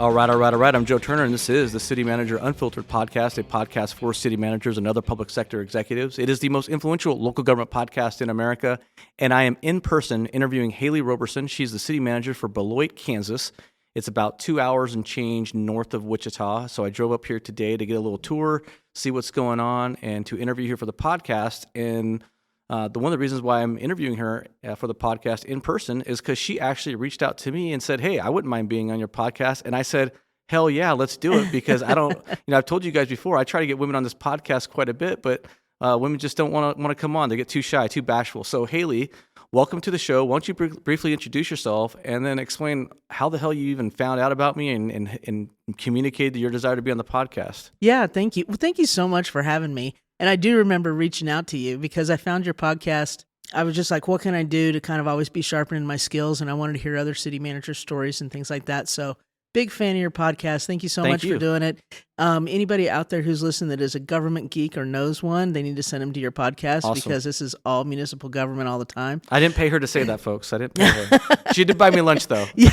All right. I'm Joe Turner, and this is the City Manager Unfiltered podcast, a podcast for city managers and other public sector executives. It is the most influential local government podcast in America, and I am in person interviewing Halley Roberson. She's the city manager for Beloit, Kansas. It's about 2 hours and change north of Wichita, so I drove up here today to get a little tour, see what's going on, and to interview her for the podcast. And one of the reasons why I'm interviewing her for the podcast in person is because she actually reached out to me and said, "Hey, I wouldn't mind being on your podcast." And I said, "Hell yeah, let's do it." Because I don't, I've told you guys before, I try to get women on this podcast quite a bit, but women just don't want to come on. They get too shy, too bashful. So Halley, welcome to the show. Why don't you briefly introduce yourself and then explain how the hell you even found out about me and communicated your desire to be on the podcast? Yeah, thank you. Well, thank you so much for having me. And I do remember reaching out to you because I found your podcast. I was just like, what can I do to kind of always be sharpening my skills? And I wanted to hear other city manager stories and things like that. So big fan of your podcast. Thank you so much for doing it. Anybody out there who's listening that is a government geek or knows one, they need to send them to your podcast because this is all municipal government all the time. I didn't pay her to say that, folks. I didn't pay her. She did buy me lunch, though. Yeah,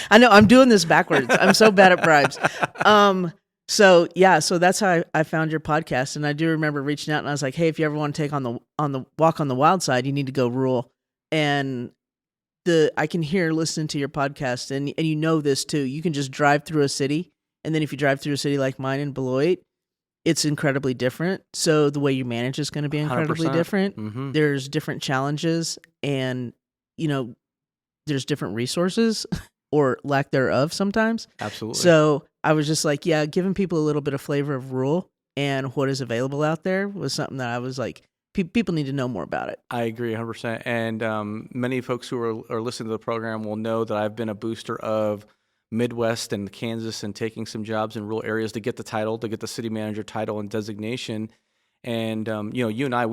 I know. I'm doing this backwards. I'm so bad at bribes. So that's how I found your podcast, and I do remember reaching out, and I was like, "Hey, if you ever want to take on the walk on the wild side, you need to go rural." And I can hear listening to your podcast, and you know this too. You can just drive through a city, and then if you drive through a city like mine in Beloit, it's incredibly different. So the way you manage is going to be incredibly 100%. different. Mm-hmm. There's different challenges, and there's different resources or lack thereof sometimes. Absolutely. So I was just like, yeah, giving people a little bit of flavor of rural and what is available out there was something that I was like, people need to know more about it. I agree 100%. And many folks who are listening to the program will know that I've been a booster of Midwest and Kansas and taking some jobs in rural areas to get the city manager title and designation. And, you and I,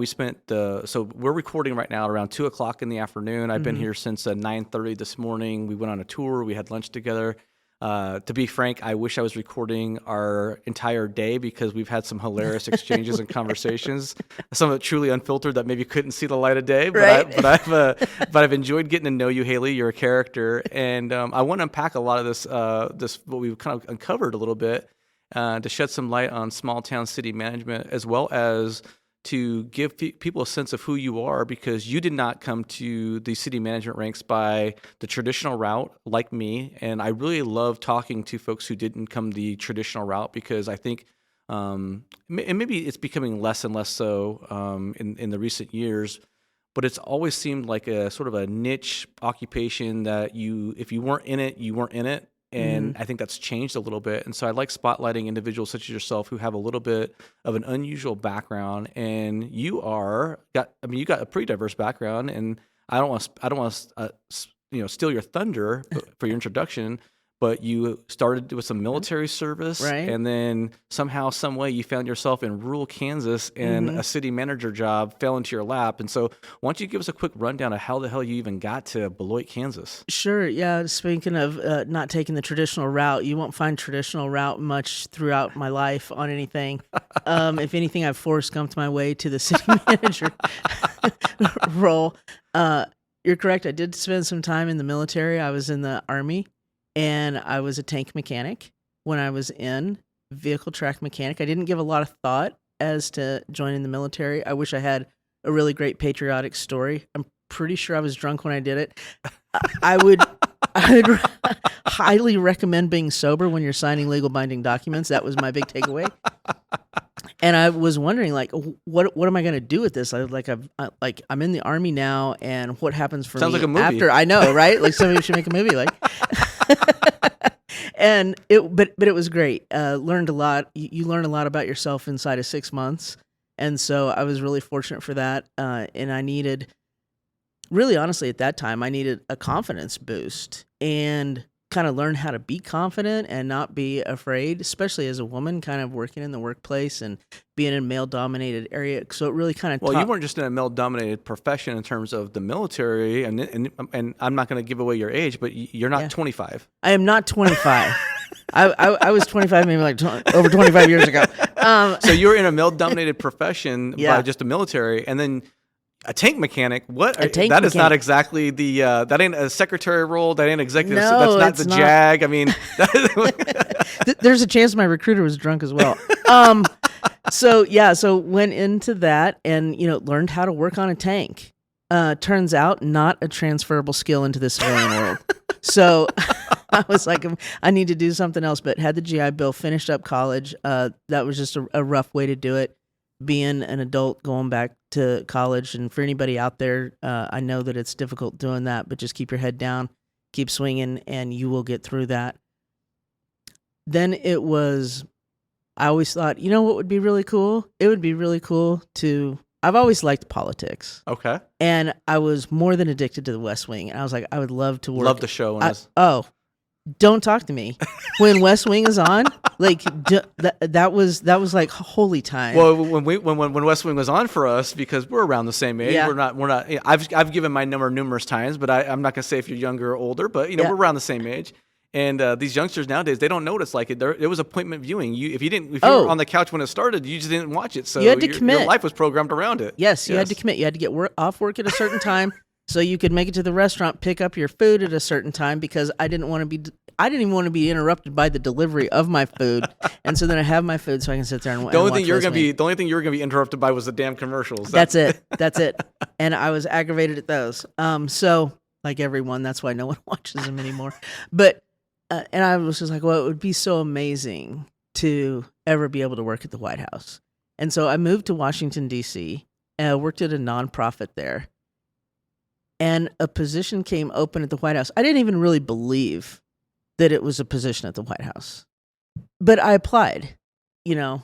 so we're recording right now at around 2:00 in the afternoon. I've been here since 9:30 this morning. We went on a tour. We had lunch together. To be frank, I wish I was recording our entire day because we've had some hilarious exchanges and conversations. Some of it truly unfiltered that maybe couldn't see the light of day. But Right. I've enjoyed getting to know you, Halley. You're a character, and I want to unpack a lot of this what we've kind of uncovered a little bit to shed some light on small town city management, as well as to give people a sense of who you are, because you did not come to the city management ranks by the traditional route like me. And I really love talking to folks who didn't come the traditional route, because I think, and maybe it's becoming less and less so in the recent years, but it's always seemed like a sort of a niche occupation that if you weren't in it, you weren't in it. And I think that's changed a little bit. And so I like spotlighting individuals such as yourself who have a little bit of an unusual background. And you got a pretty diverse background. And I don't want to steal your thunder for your introduction, but you started with some military service, right? And then somehow, some way, you found yourself in rural Kansas, and a city manager job fell into your lap. And so, why don't you give us a quick rundown of how the hell you even got to Beloit, Kansas? Sure. Yeah. Speaking of not taking the traditional route, you won't find traditional route much throughout my life on anything. If anything, I've forced come to my way to the city manager role. You're correct. I did spend some time in the military. I was in the Army. And I was a tank mechanic when I was in, vehicle track mechanic. I didn't give a lot of thought as to joining the military. I wish I had a really great patriotic story. I'm pretty sure I was drunk when I did it. I would highly recommend being sober when you're signing legal binding documents. That was my big takeaway. And I was wondering, like, what am I going to do with this? I'm in the Army now, and what happens for Sounds me like a movie. after? I know, right? Like somebody should make a movie, like. But it was great. Learned a lot. You learn a lot about yourself inside of 6 months, and so I was really fortunate for that. And I needed, really honestly, at that time, I needed a confidence boost and kind of learn how to be confident and not be afraid, especially as a woman, kind of working in the workplace and being in a male-dominated area. So it really kind of you weren't just in a male-dominated profession in terms of the military, and I'm not going to give away your age, but you're not 25. I am not 25. I was 25 maybe over 25 years ago. So you were in a male-dominated profession by just the military, and then A tank mechanic? What? A tank That is not mechanic. exactly the. That ain't a secretary role. That ain't executive. No, That's not it's the not. JAG. I mean, There's a chance my recruiter was drunk as well. So went into that and learned how to work on a tank. Turns out not a transferable skill into the civilian world. So I was like, I need to do something else. But had the GI Bill, finished up college. That was just a rough way to do it. Being an adult, going back to college, and for anybody out there, I know that it's difficult doing that, but just keep your head down, keep swinging, and you will get through that. Then it was, I always thought, what would be really cool? It would be really cool I've always liked politics. okay. And I was more than addicted to the West Wing. And I was like, I would love to work. Love the show. Don't talk to me. When West Wing is on, like that was like holy time. Well, when West Wing was on for us, because we're around the same age, Yeah. we're not. I've given my number numerous times, but I'm not gonna say if you're younger or older, but Yeah. we're around the same age. And these youngsters nowadays, they don't know what it's like. It was appointment viewing. If you were on the couch when it started, you just didn't watch it. So You had to commit. Your life was programmed around it. Yes, you had to commit. You had to get off work at a certain time so you could make it to the restaurant, pick up your food at a certain time, because I didn't even want to be interrupted by the delivery of my food. And so then I have my food so I can sit there and watch. The only thing you were gonna be interrupted by was the damn commercials. That's it. And I was aggravated at those. So like everyone, that's why no one watches them anymore. But and I was just like, well, it would be so amazing to ever be able to work at the White House. And so I moved to Washington, D.C., and I worked at a nonprofit there. And a position came open at the White House. I didn't even really believe that it was a position at the White House. But I applied. I'm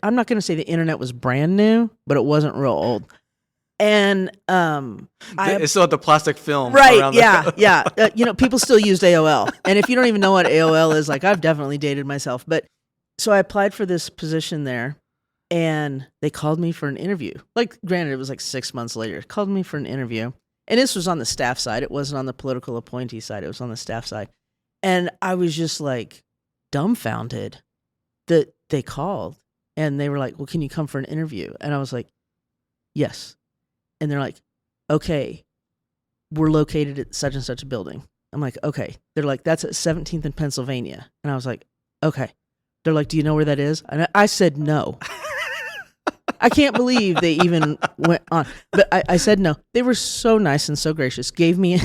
not going to say the internet was brand new, but it wasn't real old. And It's still had the plastic film. right, around yeah. People still used AOL. And if you don't even know what AOL is, like, I've definitely dated myself. But so I applied for this position there, and they called me for an interview. Like, granted, it was like 6 months later. Called me for an interview. And this was on the staff side. It wasn't on the political appointee side. It was on the staff side. And I was just like dumbfounded that they called. And they were like, well, can you come for an interview? And I was like, yes. And they're like, okay, we're located at such and such a building. I'm like, okay. They're like, that's at 17th and Pennsylvania. And I was like, okay. They're like, do you know where that is? And I said no. I can't believe they even went on. But I said no. They were so nice and so gracious. Gave me,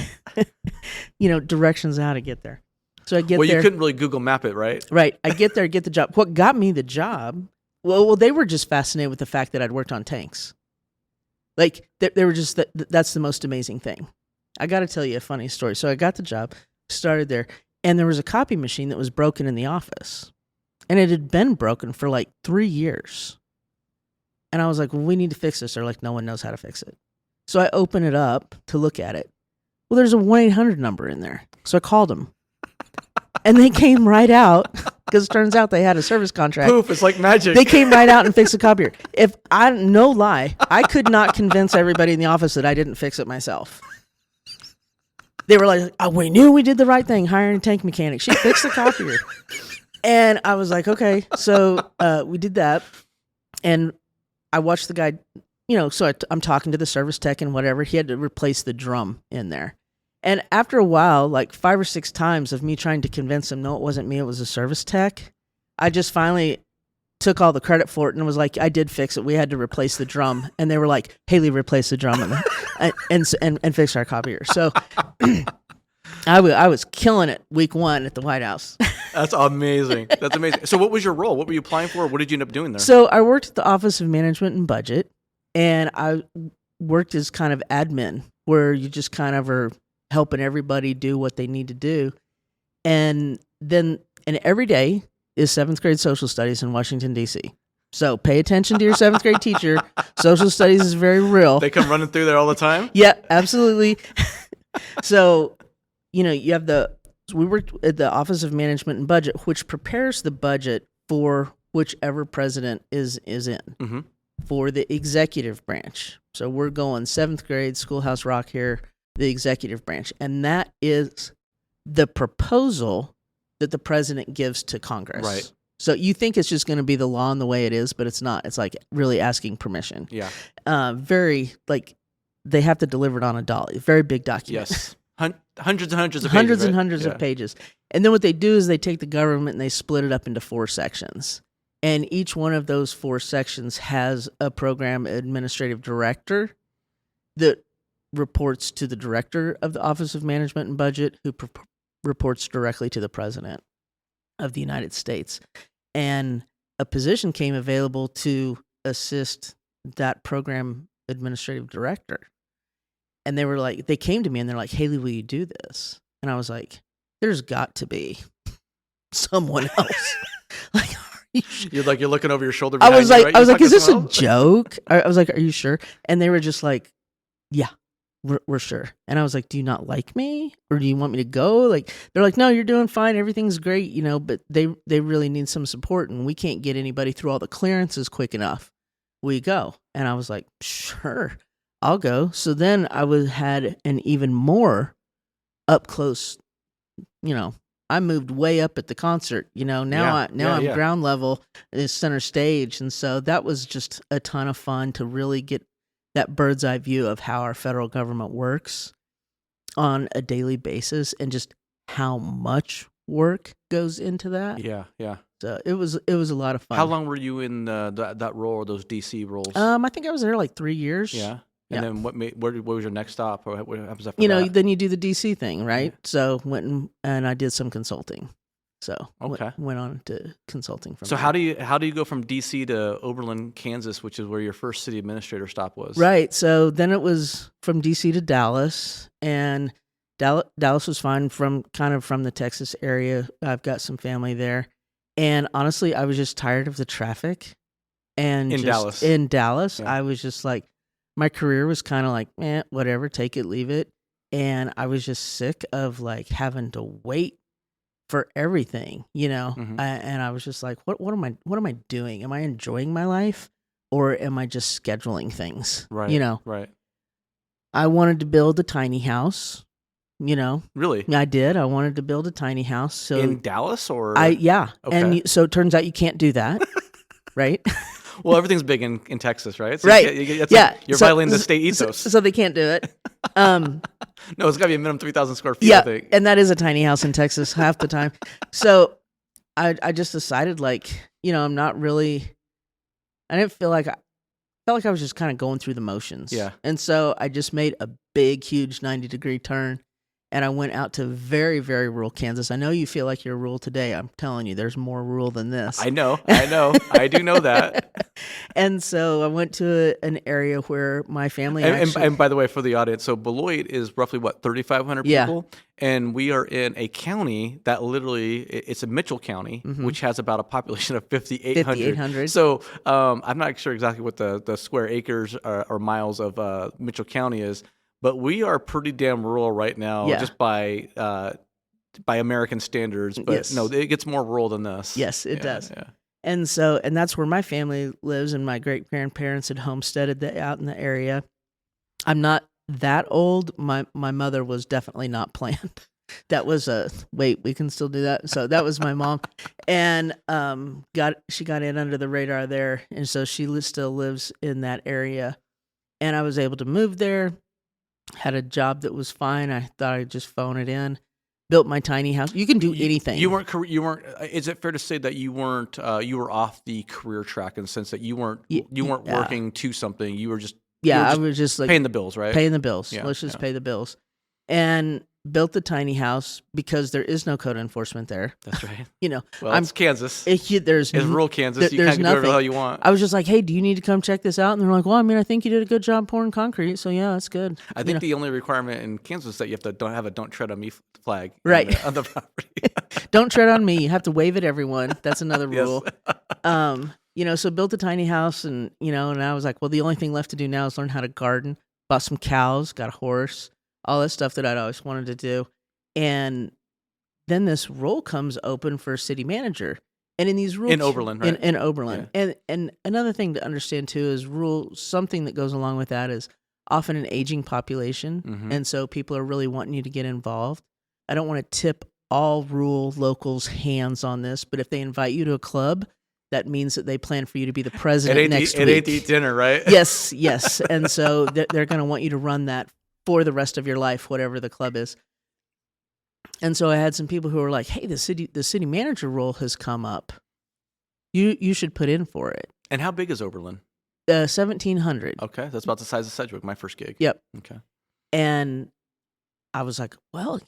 directions on how to get there. So I get there. Well, you couldn't really Google map it, right? Right. I get there, get the job. What got me the job, well, they were just fascinated with the fact that I'd worked on tanks. Like, they were just, that's the most amazing thing. I got to tell you a funny story. So I got the job, started there, and there was a copy machine that was broken in the office. And it had been broken for like 3 years. And I was like, well, we need to fix this. They're like, no one knows how to fix it. So I open it up to look at it. Well, there's a 1-800 number in there. So I called them. And they came right out, because it turns out they had a service contract. Poof, it's like magic. They came right out and fixed the copier. No lie, I could not convince everybody in the office that I didn't fix it myself. They were like, oh, we knew we did the right thing, hiring a tank mechanic. She fixed the copier. And I was like, okay. So we did that. And I watched the guy, so I'm talking to the service tech and whatever. He had to replace the drum in there. And after a while, like 5 or 6 times of me trying to convince him, no, it wasn't me, it was a service tech, I just finally took all the credit for it and was like, I did fix it. We had to replace the drum. And they were like, Haley, replace the drum and fix our copier. So I was killing it week 1 at the White House. That's amazing. That's amazing. So what was your role? What were you applying for? What did you end up doing there? So I worked at the Office of Management and Budget, and I worked as kind of admin, where you just kind of are helping everybody do what they need to do. And every day is 7th grade social studies in Washington, D.C. So pay attention to your 7th grade teacher. Social studies is very real. They come running through there all the time? Yeah, absolutely. So, you have we worked at the Office of Management and Budget, which prepares the budget for whichever president is in, for the executive branch. So we're going 7th grade, Schoolhouse Rock here, the executive branch. And that is the proposal that the president gives to Congress. Right. So you think it's just going to be the law and the way it is, but it's not. It's like really asking permission. Yeah. Very, like, they have to deliver it on a dolly. Very big document. Yes. Hundreds and hundreds of pages. Hundreds and right? hundreds Yeah. of pages. And then what they do is they take the government and they split it up into 4 sections. And each one of those 4 sections has a program administrative director that reports to the director of the Office of Management and Budget, who reports directly to the President of the United States. And a position came available to assist that program administrative director. And they came to me and they're like, Haley, will you do this? And I was like, there's got to be someone else. Like, You're looking over your shoulder. I was behind like, you, right? You is this a talking to someone else? joke? I was like, are you sure? And they were just like, yeah, we're sure. And I was like, do you not like me? Or do you want me to go? Like, they're like, no, you're doing fine. Everything's great, but they really need some support and we can't get anybody through all the clearances quick enough. Will you go? And I was like, sure, I'll go. So then I had an even more up close, I moved way up at the concert, now I'm ground level, is center stage. And so that was just a ton of fun to really get that bird's eye view of how our federal government works on a daily basis and just how much work goes into that. Yeah, yeah. So it was a lot of fun. How long were you in that role or those DC roles? I think I was there like 3 years. Yeah. And Yeah. then what was your next stop? Or what happens after that? Then you do the DC thing, right? So went and I did some consulting. So Okay. went on to consulting from So there. how do you go from DC to Oberlin, Kansas, which is where your first city administrator stop was? Right. So then it was from DC to Dallas, and Dallas was fine from the Texas area. I've got some family there. And honestly, I was just tired of the traffic. And Dallas. In Dallas, Yeah. I was just like, my career was kind of like, whatever, take it, leave it. And I was just sick of like having to wait for everything, Mhm. and I was just like, what am I doing? Am I enjoying my life, or am I just scheduling things? Right. Right. I wanted to build a tiny house. Really? I did. I wanted to build a tiny house. So In Dallas or? Okay. And so it turns out you can't do that, right? Well, everything's big in Texas, right? So Right. You're So- violating the state ethos. So they can't do it. No, it's got to be a minimum 3,000 square feet, I Yeah, think. and that is a tiny house in Texas half the time. So I just decided, like, I'm not really. I didn't feel like I felt like I was just kind of going through the motions. Yeah. And so I just made a big, huge 90-degree turn, and I went out to very, very rural Kansas. I know you feel like you're rural today. I'm telling you, there's more rural than this. I know. I do know that. And so I went to an area where my family And by the way, for the audience, so Beloit is roughly, 3,500 Yeah. people? And we are in a county that literally, it's a Mitchell County, which has about a population of 5,800. 5,800. So I'm not sure exactly what the square acres or miles of Mitchell County is, but we are pretty damn rural right now, Yeah. just by American standards. But Yes. no, it gets more rural than this. Yes, it Yeah, does. Yeah. And that's where my family lives, and my great-grandparents had homesteaded out in the area. I'm not that old. My mother was definitely not planned. That was wait, we can still do that. So that was my mom, and she got in under the radar there, and so she still lives in that area. And I was able to move there. Had a job that was fine. I thought I'd just phone it in. Built my tiny house. You can do anything. You weren't. Is it fair to say that you weren't? You were off the career track in the sense that you weren't. You weren't yeah. working to something. You were just. I was just like paying the bills, right? Paying the bills. Yeah, Let's just yeah. pay the bills. And built the tiny house because there is no code enforcement there. That's right. Well, I'm it's Kansas. There's It's rural Kansas. You there's can't do whatever the nothing. hell you want. I was just like, hey, do you need to come check this out? And they're like, well, I mean, I think you did a good job pouring concrete. So yeah, that's good. I think the only requirement in Kansas is that you have to don't tread on me flag. Right. On the property. Don't tread on me. You have to wave at everyone. That's another Yes. rule. So built a tiny house, and and I was like, well, the only thing left to do now is learn how to garden. Bought some cows, got a horse, all that stuff that I'd always wanted to do. And then this role comes open for city manager. And in these rules In Oberlin, right? In Oberlin. Yeah. And another thing to understand too is something that goes along with that is often an aging population. Mhm. And so people are really wanting you to get involved. I don't want to tip all rural locals' hands on this, but if they invite you to a club, that means that they plan for you to be the It president ain't next it week. ain't to eat dinner, right? Yes. And so they're going to want you to run that for the rest of your life, whatever the club is. And so I had some people who were like, "Hey, the city manager role has come up. You should put in for it." And how big is Oberlin? 1,700. Okay, that's about the size of Sedgwick, my first gig. Yep. Okay. And I was like, well,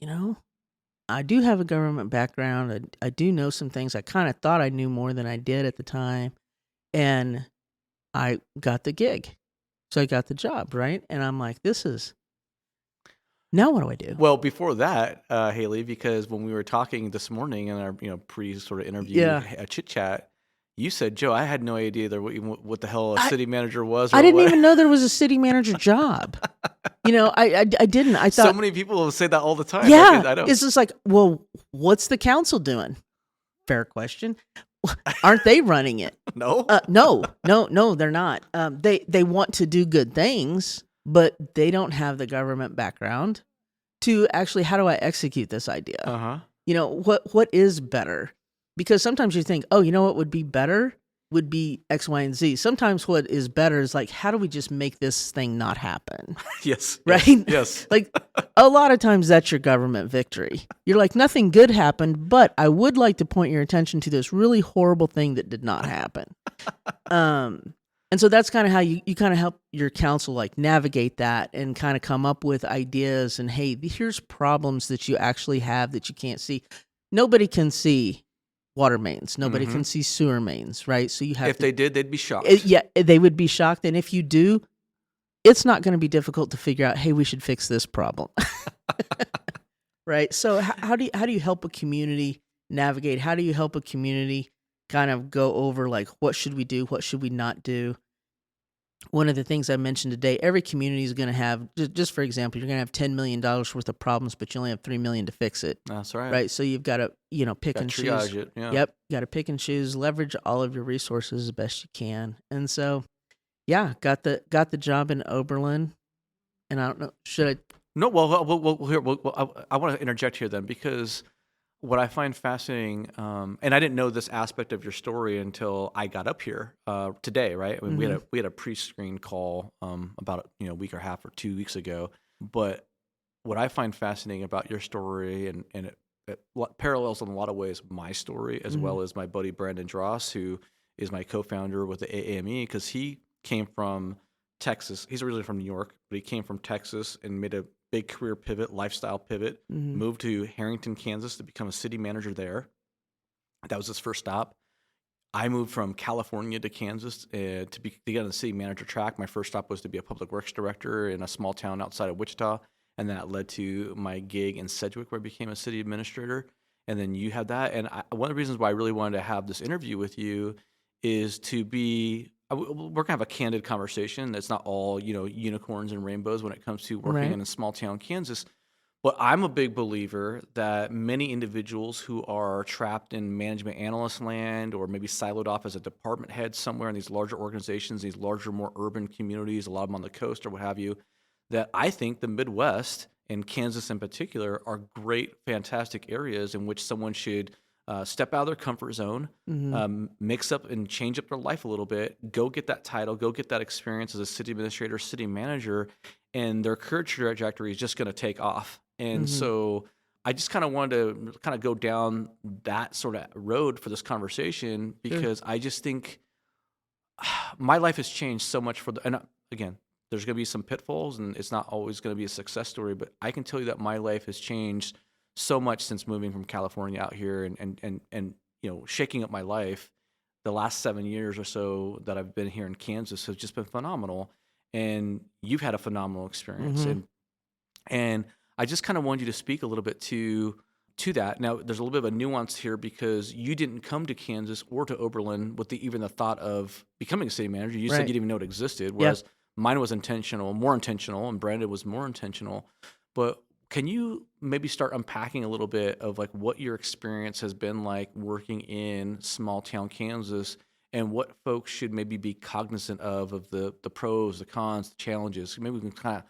I do have a government background. I do know some things. I kind of thought I knew more than I did at the time. And I got the gig. So I got the job, right? And I'm like, now what do I do? Well, before that, Haley, because when we were talking this morning in our pre sort of interview chit chat, you said, Joe, I had no idea what the hell a city manager was. I didn't even know there was a city manager job. I didn't. I thought so many people say that all the time. Yeah, I don't. It's just like, well, what's the council doing? Fair question. Aren't they running it? No. No, they're not. They want to do good things, but they don't have the government background to actually, how do I execute this idea? What is better? Because sometimes you think, oh, what would be better would be X, Y, and Z. Sometimes what is better is like, how do we just make this thing not happen? Yes. Right? Yes. Like a lot of times that's your government victory. You're like, nothing good happened, but I would like to point your attention to this really horrible thing that did not happen. And so that's kind of how you kind of help your council like navigate that and kind of come up with ideas and, hey, here's problems that you actually have that you can't see. Nobody can see water mains. Nobody can see sewer mains, right? So you have If they did, they'd be shocked. They would be shocked. And if you do, it's not going to be difficult to figure out, hey, we should fix this problem. Right? So how do you help a community navigate? How do you help a community kind of go over like, what should we do? What should we not do? One of the things I mentioned today, every community is going to have, just for example, you're going to have $10 million worth of problems, but you only have $3 million to fix it. That's right. Right. So you've got to, pick and choose. Triage it. Yeah. Yep. Got to pick and choose, leverage all of your resources as best you can. And so, yeah, got the job in Oberlin. And I don't know, should I? No, I want to interject here then, because what I find fascinating, and I didn't know this aspect of your story until I got up here today, right? I mean, we had a pre-screen call about a week or a half or 2 weeks ago. But what I find fascinating about your story, and it parallels in a lot of ways my story, as well as my buddy Brandon Dross, who is my co-founder with the AAME, because he came from Texas. He's originally from New York, but he came from Texas and made a big career pivot, lifestyle pivot, moved to Harrington, Kansas to become a city manager there. That was his first stop. I moved from California to Kansas to get on the city manager track. My first stop was to be a public works director in a small town outside of Wichita, and that led to my gig in Sedgwick, where I became a city administrator. And then you had that. And one of the reasons why I really wanted to have this interview with you is to be, we're going to have a candid conversation that's not all, unicorns and rainbows when it comes to working in a small town Kansas. But I'm a big believer that many individuals who are trapped in management analyst land, or maybe siloed off as a department head somewhere in these larger organizations, these larger, more urban communities, a lot of them on the coast or what have you, that I think the Midwest, and Kansas in particular, are great, fantastic areas in which someone should step out of their comfort zone, mix up and change up their life a little bit, go get that title, go get that experience as a city administrator, city manager, and their career trajectory is just going to take off. And so I just kind of wanted to go down that sort of road for this conversation, because I just think my life has changed so much and again, there's going to be some pitfalls and it's not always going to be a success story, but I can tell you that my life has changed so much since moving from California out here and shaking up my life. The last 7 years or so that I've been here in Kansas has just been phenomenal. And you've had a phenomenal experience. And I just kind of wanted you to speak a little bit to that. Now, there's a little bit of a nuance here, because you didn't come to Kansas or to Oberlin with even the thought of becoming a city manager. You said you didn't even know it existed, whereas mine was more intentional, and Brandon was more intentional. But can you maybe start unpacking a little bit of like what your experience has been like working in small town Kansas, and what folks should maybe be cognizant of the pros, the cons, the challenges? Maybe we can kind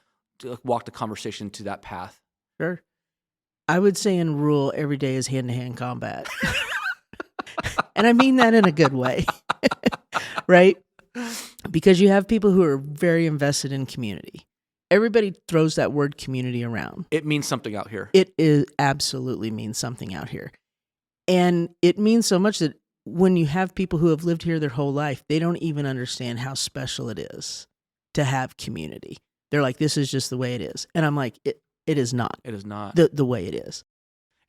of walk the conversation to that path. Sure. I would say in rural, every day is hand-to-hand combat. And I mean that in a good way. right? Because you have people who are very invested in community. Everybody throws that word community around. It means something out here. It is absolutely means something out here. And it means so much that when you have people who have lived here their whole life, they don't even understand how special it is to have community. They're like, this is just the way it is. And I'm like, it is not. It is not the way it is.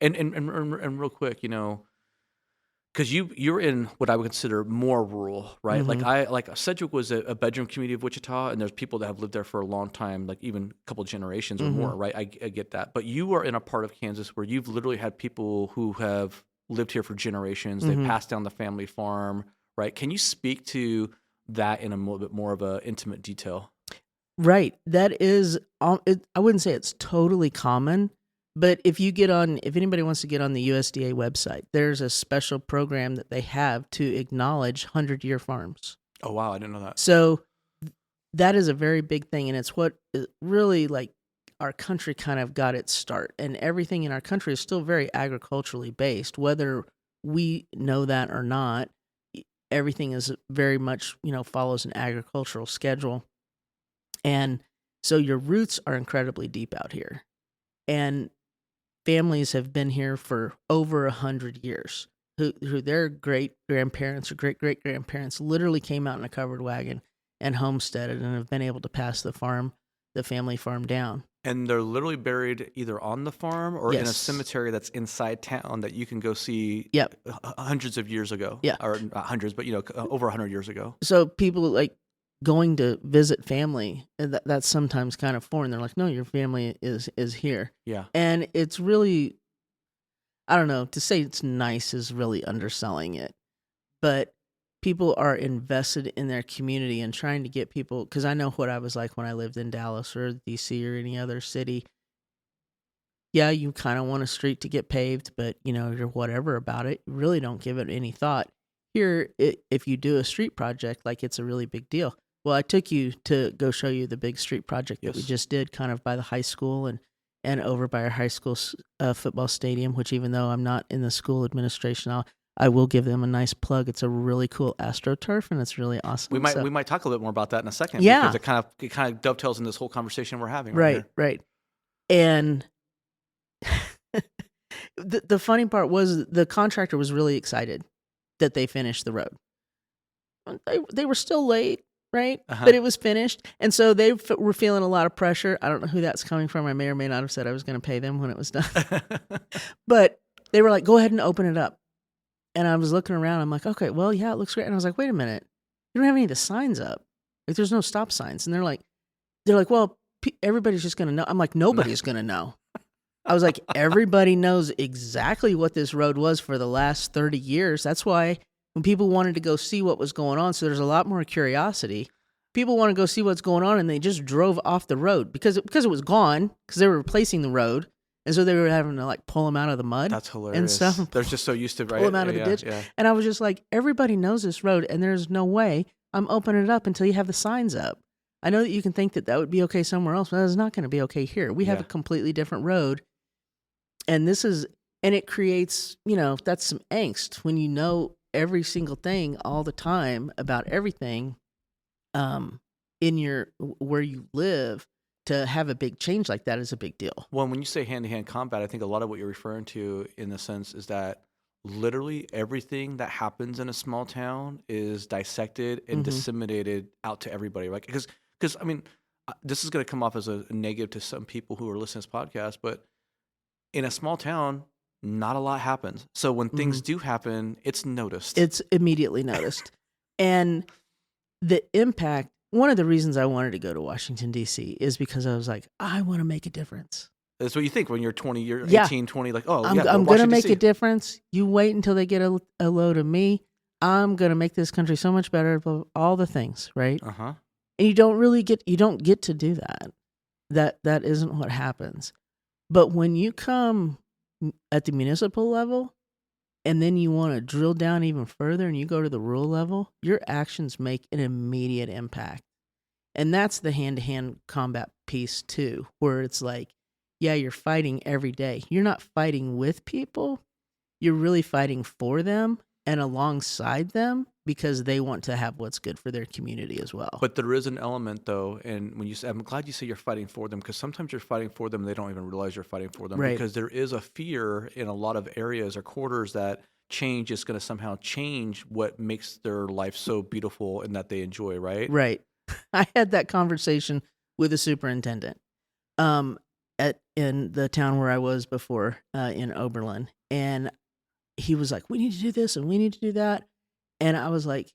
And real quick, because you're in what I would consider more rural, right? Mm-hmm. Like Sedgwick was a bedroom community of Wichita, and there's people that have lived there for a long time, like even a couple generations or Mm-hmm. more, right? I get that, but you are in a part of Kansas where you've literally had people who have lived here for generations. Mm-hmm. They passed down the family farm, right? Can you speak to that in a little bit more of a intimate detail? Right. That is, I wouldn't say it's totally common, but if anybody wants to get on the USDA website, there's a special program that they have to acknowledge 100-year farms. Oh, wow. I didn't know that. So that is a very big thing. And it's what really like our country kind of got its start. And everything in our country is still very agriculturally based, whether we know that or not. Everything is very much, follows an agricultural schedule. And so your roots are incredibly deep out here. And families have been here for over 100 years, who their great-grandparents or great-great-grandparents literally came out in a covered wagon and homesteaded and have been able to pass the family farm down. And they're literally buried either on the farm or in a Yes. cemetery that's inside town that you can go see. Yep. Hundreds of years ago. Yeah. Or not hundreds, but over 100 years ago. So people like going to visit family, and that's sometimes kind of foreign. They're like, no, your family is here. Yeah. And it's really, I don't know, to say it's nice is really underselling it. But people are invested in their community and trying to get people, because I know what I was like when I lived in Dallas or DC or any other city. Yeah, you kind of want a street to get paved, but you're whatever about it. You really don't give it any thought. Here, if you do a street project, like it's a really big deal. Well, I took you to go show you the big street project that we Yes. just did, kind of by the high school and over by our high school football stadium. Which, even though I'm not in the school administration, I will give them a nice plug. It's a really cool AstroTurf, and it's really awesome. We might talk a little bit more about that in a second. Yeah. Because it kind of dovetails in this whole conversation we're having right here. Right. And the funny part was the contractor was really excited that they finished the road. They were still late, right? Uh-huh. But it was finished. And so they were feeling a lot of pressure. I don't know who that's coming from. I may or may not have said I was going to pay them when it was done. But they were like, go ahead and open it up. And I was looking around. I'm like, okay, well, yeah, it looks great. And I was like, wait a minute. You don't have any of the signs up. Like, there's no stop signs. And they're like, well, everybody's just going to know. I'm like, nobody's going to know. I was like, everybody knows exactly what this road was for the last 30 years. That's why when people wanted to go see what was going on, so there's a lot more curiosity. People want to go see what's going on, and they just drove off the road because it was gone, because they were replacing the road. And so they were having to like pull them out of the mud. That's hilarious. And stuff. They're just so used to, right? Pull them out of the ditch. Yeah. And I was just like, everybody knows this road, and there's no way I'm opening it up until you have the signs up. I know that you can think that would be okay somewhere else, but that's not going to be okay here. We have a completely different road. And it creates, that's some angst when you know every single thing all the time about everything in where you live. To have a big change like that is a big deal. Well, when you say hand-to-hand combat, I think a lot of what you're referring to in the sense is that literally everything that happens in a small town is dissected and disseminated out to everybody, right? Because I mean, this is going to come off as a negative to some people who are listening to this podcast, but in a small town, not a lot happens. So when things do happen, it's noticed. It's immediately noticed. And the impact, one of the reasons I wanted to go to Washington, D.C. is because I was like, I want to make a difference. That's what you think when you're 20, you're 18, 20, like, oh, I'm Washington, going to make DC. a difference. You wait until they get a load of me. I'm going to make this country so much better, all the things, right? Uh-huh. And you don't get to do that. That isn't what happens. But when you come at the municipal level and then you want to drill down even further and you go to the rural level, your actions make an immediate impact. And that's the hand-to-hand combat piece too, where it's like, yeah, you're fighting every day. You're not fighting with people. You're really fighting for them and alongside them because they want to have what's good for their community as well. But there is an element, though, and when you say, I'm glad you say you're fighting for them, because sometimes you're fighting for them and they don't even realize you're fighting for them. Right. Because there is a fear in a lot of areas or quarters that change is going to somehow change what makes their life so beautiful and that they enjoy, right? Right. I had that conversation with a superintendent in the town where I was before, in Oberlin, and he was like, "We need to do this and we need to do that," and I was like,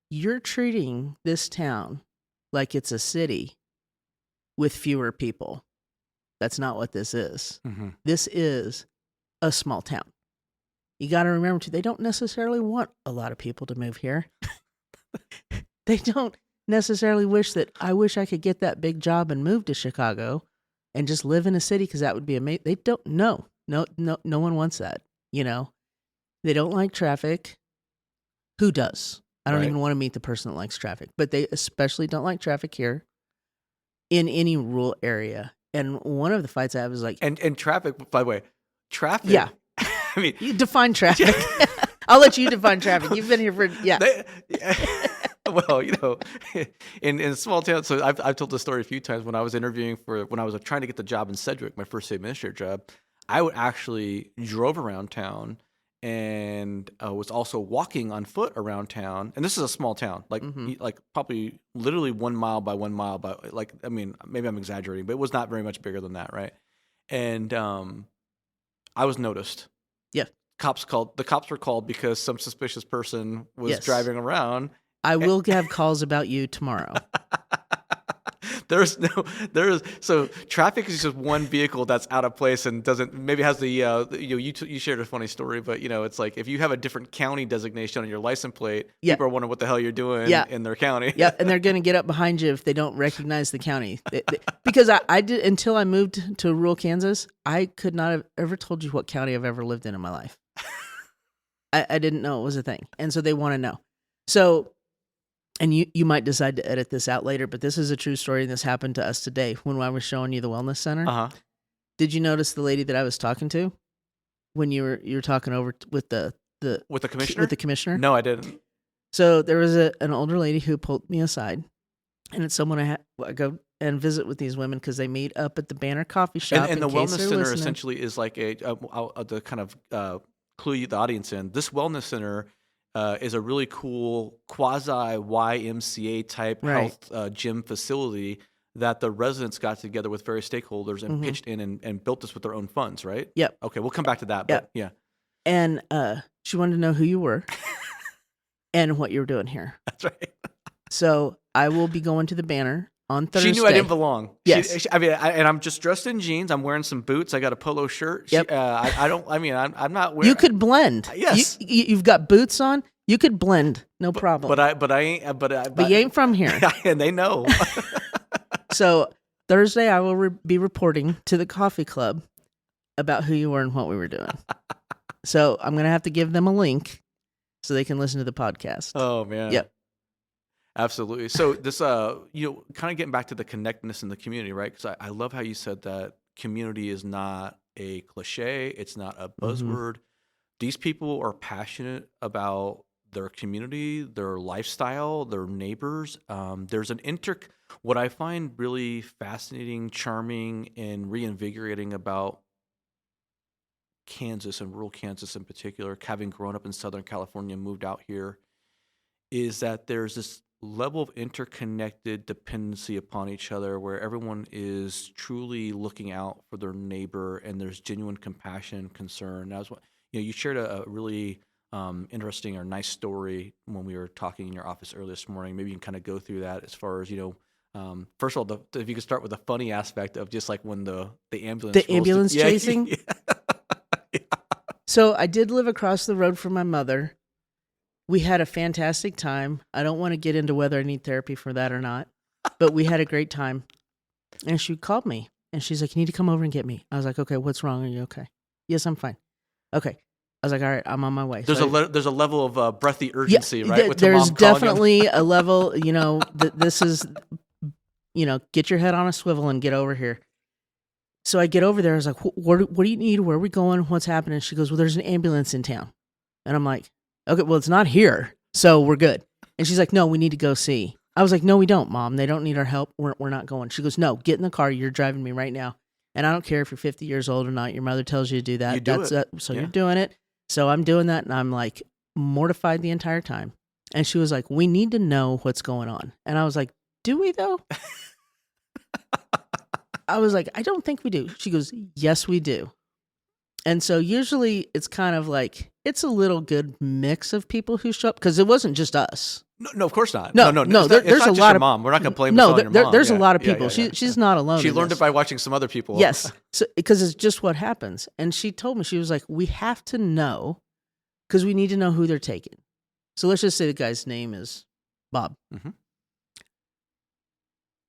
"You're treating this town like it's a city with fewer people. That's not what this is. Mm-hmm. This is a small town. You got to remember, too, they don't necessarily want a lot of people to move here. They don't necessarily wish that, I wish I could get that big job and move to Chicago and just live in a city because that would be amazing. They don't, no one wants that, you know. They don't like traffic. Who does? I don't Right. even want to meet the person that likes traffic, but they especially don't like traffic here in any rural area. And one of the fights I have is like, And traffic, by the way, traffic. yeah, I mean, you define traffic. I'll let you define traffic. You've been here for, yeah. Well, you know, in small towns. So I've told this story a few times when I was interviewing when I was trying to get the job in Sedgwick, my first city administrator job. I would actually drove around town and was also walking on foot around town. And this is a small town, like like probably literally 1 mile by 1 mile by, like, I mean, maybe I'm exaggerating, but it was not very much bigger than that, right? And I was noticed. Yeah. The cops were called because some suspicious person was Yes. driving around. I will have calls about you tomorrow. So traffic is just one vehicle that's out of place and maybe has the you shared a funny story, but you know, it's like if you have a different county designation on your license plate, Yeah. people are wondering what the hell you're doing Yeah. in their county. Yeah, and they're going to get up behind you if they don't recognize the county. Because I did, until I moved to rural Kansas, I could not have ever told you what county I've ever lived in my life. I didn't know it was a thing. And so they want to know. So, and you might decide to edit this out later, but this is a true story, and this happened to us today when I was showing you the wellness center. Uh-huh. Did you notice the lady that I was talking to when you were talking over with the commissioner? With the commissioner? No, I didn't. So there was an older lady who pulled me aside, and it's someone I go and visit with these women because they meet up at the Banner Coffee Shop. And the in case wellness they're center listening. essentially is like the kind of clue the audience in. This wellness center is a really cool quasi YMCA type Right. health gym facility that the residents got together with various stakeholders and pitched in and built this with their own funds, right? Yep. Okay, we'll come back to that. But yeah, And she wanted to know who you were and what you were doing here. that's right. So I will be going to the Banner on Thursday. She knew I didn't belong. Yes. And I'm just dressed in jeans. I'm wearing some boots. I got a polo shirt. Yep. I'm not wearing. You could blend. Yes. You've got boots on. You could blend. No problem. But I ain't. But you ain't from here. And they know. So Thursday I will be reporting to the coffee club about who you were and what we were doing. So I'm going to have to give them a link so they can listen to the podcast. Oh man. Yep. Absolutely. So this, kind of getting back to the connectedness in the community, right? Because I love how you said that community is not a cliche. It's not a buzzword. These people are passionate about their community, their lifestyle, their neighbors. There's what I find really fascinating, charming, and reinvigorating about Kansas and rural Kansas in particular, having grown up in Southern California and moved out here, is that there's this level of interconnected dependency upon each other where everyone is truly looking out for their neighbor and there's genuine compassion and concern. That was what you shared a really interesting or nice story when we were talking in your office earlier this morning. Maybe you can kind of go through that as far as first of all, if you could start with the funny aspect of just like when the ambulance chasing. So I did live across the road from my mother. We had a fantastic time. I don't want to get into whether I need therapy for that or not, but we had a great time. And she called me and she's like, "You need to come over and get me." I was like, "Okay, what's wrong? Are you okay?" "Yes, I'm fine." "Okay." I was like, "All right, I'm on my way." There's a level of breathy urgency, right? With There's the mom calling you. definitely a level, this is, get your head on a swivel and get over here. So I get over there. I was like, what do you need? Where are we going? What's happening? She goes, "Well, there's an ambulance in town." And I'm like, "Okay, well, it's not here." So we're good. And she's like, no, we need to go see. I was like, no, we don't, Mom. They don't need our help. We're not going. She goes, no, get in the car. You're driving me right now. And I don't care if you're 50 years old or not. Your mother tells you to do that. You do it. So Yeah. you're doing it. So I'm doing that. And I'm like mortified the entire time. And she was like, we need to know what's going on. And I was like, do we though? I was like, I don't think we do. She goes, yes, we do. And so usually it's kind of like, it's a little good mix of people who show up because it wasn't just us. No, of course not. No, No. there's it's not a just lot your of mom. We're not going to blame no. this on your mom. There's a Yeah, lot of yeah, people. yeah. She's not alone. She in learned this. it by watching some other people. Yes, because it's just what happens. And she told me, she was like, we have to know because we need to know who they're taking. So let's just say the guy's name is Bob. Mhm.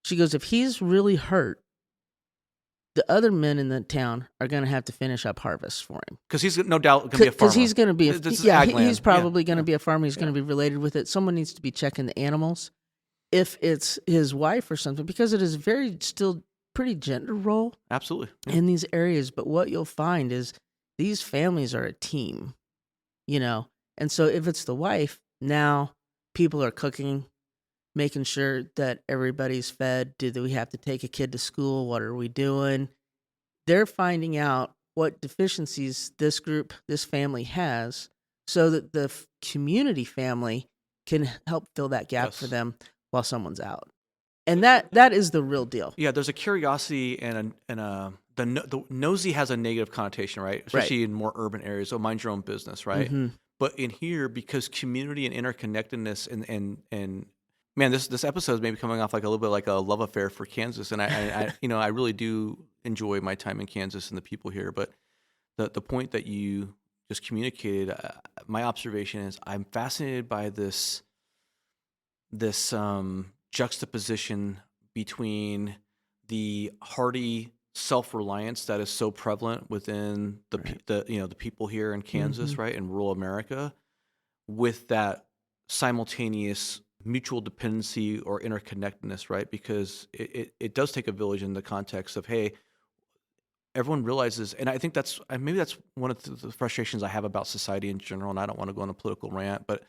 She goes, if he's really hurt, the other men in the town are going to have to finish up harvest for him. Because he's no doubt going to be a farmer. Because he's going to be, This is yeah, ag land. he's probably Yeah, going to yeah. be a farmer. He's going to be related with it. Someone needs to be checking the animals. If it's his wife or something, because it is very still pretty gender role Absolutely. Yeah. in these areas. But what you'll find is these families are a team, you know. And so if it's the wife, now people are cooking, making sure that everybody's fed. Do we have to take a kid to school? What are we doing? They're finding out what deficiencies this group, this family has, so that the community family can help fill that gap for Yes. them while someone's out. And that is the real deal. Yeah, there's a curiosity the nosy has a negative connotation, right? Especially in more urban areas. So mind your own business, right? Mhm. But in here, because community and interconnectedness and man, this episode is maybe coming off like a little bit like a love affair for Kansas, and I I really do enjoy my time in Kansas and the people here. But the point that you just communicated, my observation is I'm fascinated by this juxtaposition between the hearty self-reliance that is so prevalent within the people here in Kansas, right, in rural America, with that simultaneous mutual dependency or interconnectedness, right? Because it does take a village in the context of, hey, everyone realizes, and I think maybe that's one of the frustrations I have about society in general, and I don't want to go on a political rant, but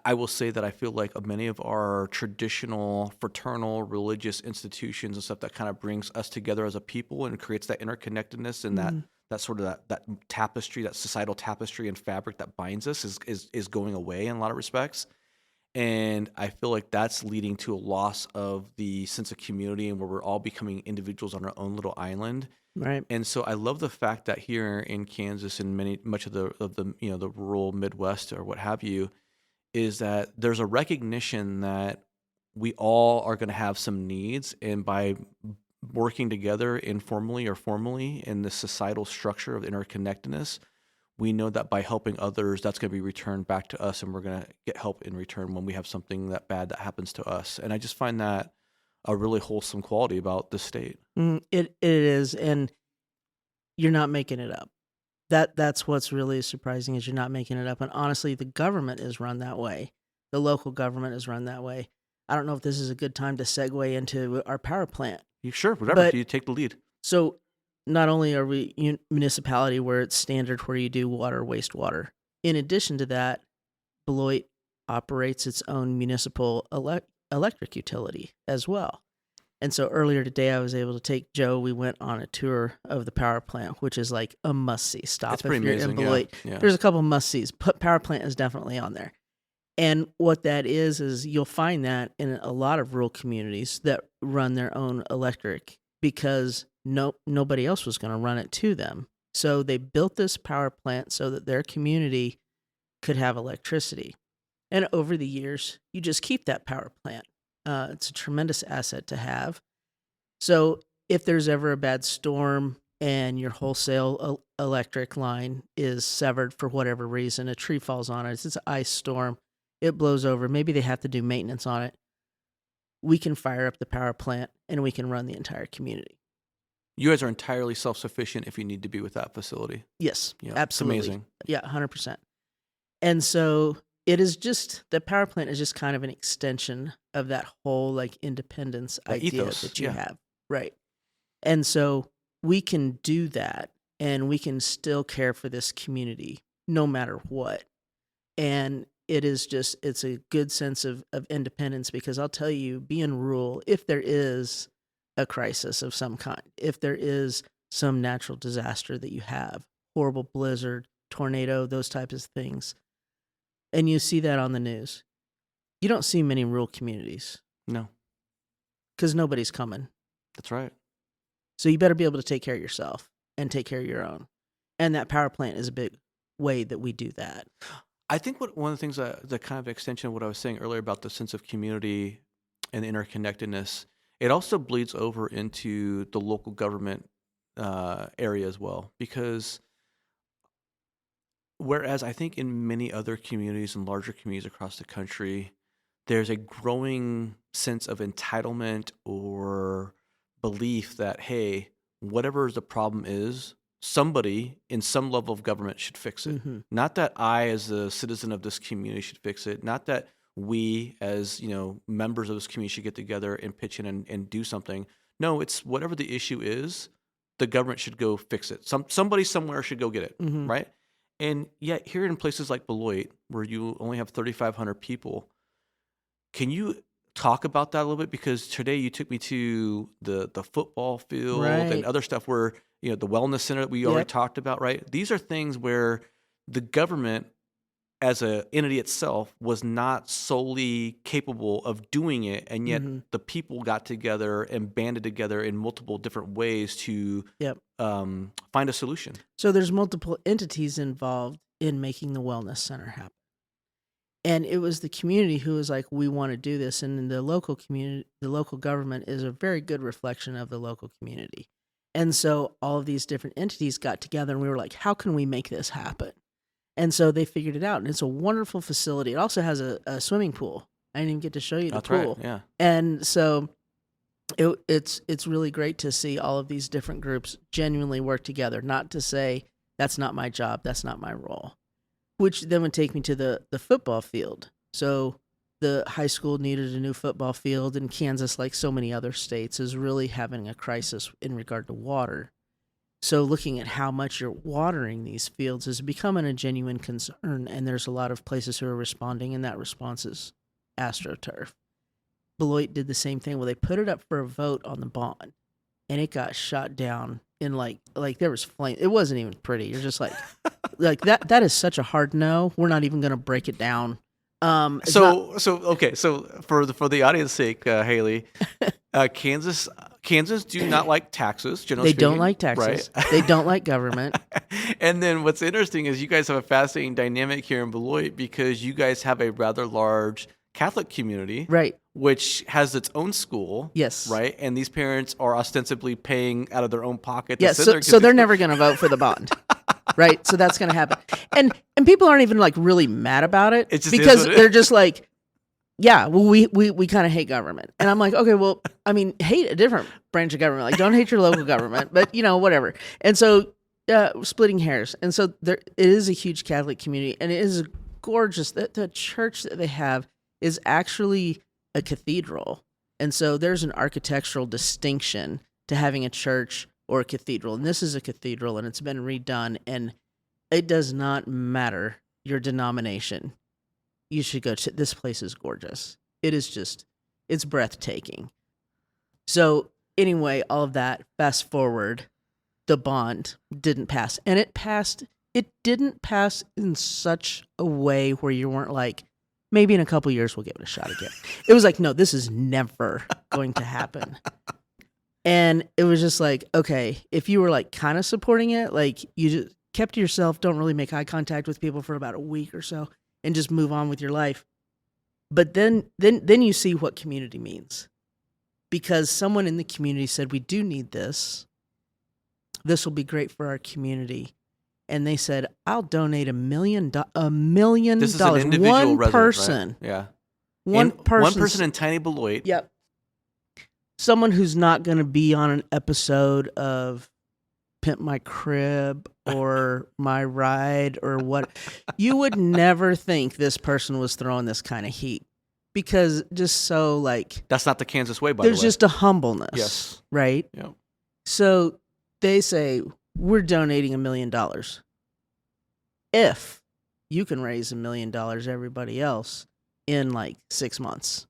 I will say that I feel like many of our traditional fraternal religious institutions and stuff that kind of brings us together as a people and creates that interconnectedness and that sort of that tapestry, that societal tapestry and fabric that binds us is going away in a lot of respects. And I feel like that's leading to a loss of the sense of community and where we're all becoming individuals on our own little island. Right. And so I love the fact that here in Kansas and much of the the rural Midwest or what have you, is that there's a recognition that we all are going to have some needs, and by working together informally or formally in the societal structure of interconnectedness, we know that by helping others, that's going to be returned back to us, and we're going to get help in return when we have something that bad that happens to us. And I just find that a really wholesome quality about this state. It is, and you're not making it up. That's what's really surprising is you're not making it up. And honestly, the government is run that way. The local government is run that way. I don't know if this is a good time to segue into our power plant. Sure, whatever. But- You take the lead. So not only are we municipality where it's standard where you do water, wastewater, in addition to that, Beloit operates its own municipal electric utility as well. And so earlier today, I was able to take Joe. We went on a tour of the power plant, which is like a must-see stop. It's pretty if you're amazing. in Beloit. Yeah. There's a couple must-sees. Power plant is definitely on there. And what that is you'll find that in a lot of rural communities that run their own electric because nobody else was going to run it to them. So they built this power plant so that their community could have electricity. And over the years, you just keep that power plant. It's a tremendous asset to have. So if there's ever a bad storm and your wholesale electric line is severed for whatever reason, a tree falls on it, it's an ice storm, it blows over, maybe they have to do maintenance on it, we can fire up the power plant and we can run the entire community. You guys are entirely self-sufficient if you need to be with that facility. Yes, Yeah, absolutely. It's amazing. Yeah, 100%. And so it is just, the power plant is just kind of an extension of that whole like independence That idea ethos, that you yeah. have. Right. And so we can do that and we can still care for this community no matter what. And it is just, it's a good sense of independence, because I'll tell you, being rural, if there is a crisis of some kind, if there is some natural disaster that you have, horrible blizzard, tornado, those types of things, and you see that on the news, you don't see many rural communities No, because nobody's coming. that's right. So you better be able to take care of yourself and take care of your own. And that power plant is a big way that we do that. I think one of the things the kind of extension of what I was saying earlier about the sense of community and interconnectedness, it also bleeds over into the local government area as well. Because whereas I think in many other communities and larger communities across the country, there's a growing sense of entitlement or belief that, hey, whatever the problem is, somebody in some level of government should fix it. Mm-hmm. Not that I, as a citizen of this community, should fix it. Not that we, as members of this community, should get together and pitch in and do something. No, it's whatever the issue is, the government should go fix it. Somebody somewhere should go get it, Mm-hmm. right? And yet here in places like Beloit, where you only have 3,500 people, can you talk about that a little bit? Because today you took me to the football field and Right. other stuff where, the wellness center that we already Yep. talked about, right? These are things where the government as an entity itself was not solely capable of doing it, and yet Mm-hmm. the people got together and banded together in multiple different ways to Yep. find a solution. So there's multiple entities involved in making the wellness center happen. And it was the community who was like, we want to do this. And the local community, the local government is a very good reflection of the local community. And so all of these different entities got together and we were like, how can we make this happen? And so they figured it out. And it's a wonderful facility. It also has a swimming pool. I didn't even get to show you the That's pool. right. Yeah. And so it's really great to see all of these different groups genuinely work together, not to say, that's not my job, that's not my role. Which then would take me to the football field. So the high school needed a new football field, and Kansas, like so many other states, is really having a crisis in regard to water. So looking at how much you're watering these fields is becoming a genuine concern, and there's a lot of places who are responding, and that response is AstroTurf. Beloit did the same thing. Well, they put it up for a vote on the bond, and it got shot down in like there was flame. It wasn't even pretty. You're just like that is such a hard no. We're not even going to break it down. So for the audience's sake, Haley, Kansas do not like taxes. Generally They don't speaking, like taxes. right? They don't like government. And then what's interesting is you guys have a fascinating dynamic here in Beloit because you guys have a rather large Catholic community, Right. which has its own school. Yes. Right. And these parents are ostensibly paying out of their own pocket. To Yes. send their So kids they're to never going to vote for the bond. Right. So that's going to happen. And people aren't even like really mad about it. It just is because what it is. they're just like, yeah, well, we kind of hate government. And I'm like, okay, well, I mean, hate a different branch of government. Like, don't hate your local government, but whatever. And so splitting hairs. And so it is a huge Catholic community, and it is gorgeous. The church that they have is actually a cathedral. And so there's an architectural distinction to having a church or a cathedral. And this is a cathedral, and it's been redone, and it does not matter your denomination. You should go to this place. Is gorgeous. It is just, it's breathtaking. So anyway, all of that, fast forward, the bond didn't pass. And it didn't pass in such a way where you weren't like, maybe in a couple years we'll give it a shot again. It was like, no, this is never going to happen. And it was just like, okay, if you were like kind of supporting it, like you just kept to yourself, don't really make eye contact with people for about a week or so, and just move on with your life. But then you see what community means. Because someone in the community said, we do need this. This will be great for our community. And they said, I'll donate $1 million. This is an individual One resident, person. right? Yeah. One person in tiny Beloit. Yep. Someone who's not going to be on an episode of Pimp My Crib or My Ride or what. You would never think this person was throwing this kind of heat, because just so like, That's not the Kansas way, by the way. there's just a humbleness. Yes. Right? Yeah. So they say, we're donating $1 million if you can raise $1 million, everybody else, in like 6 months.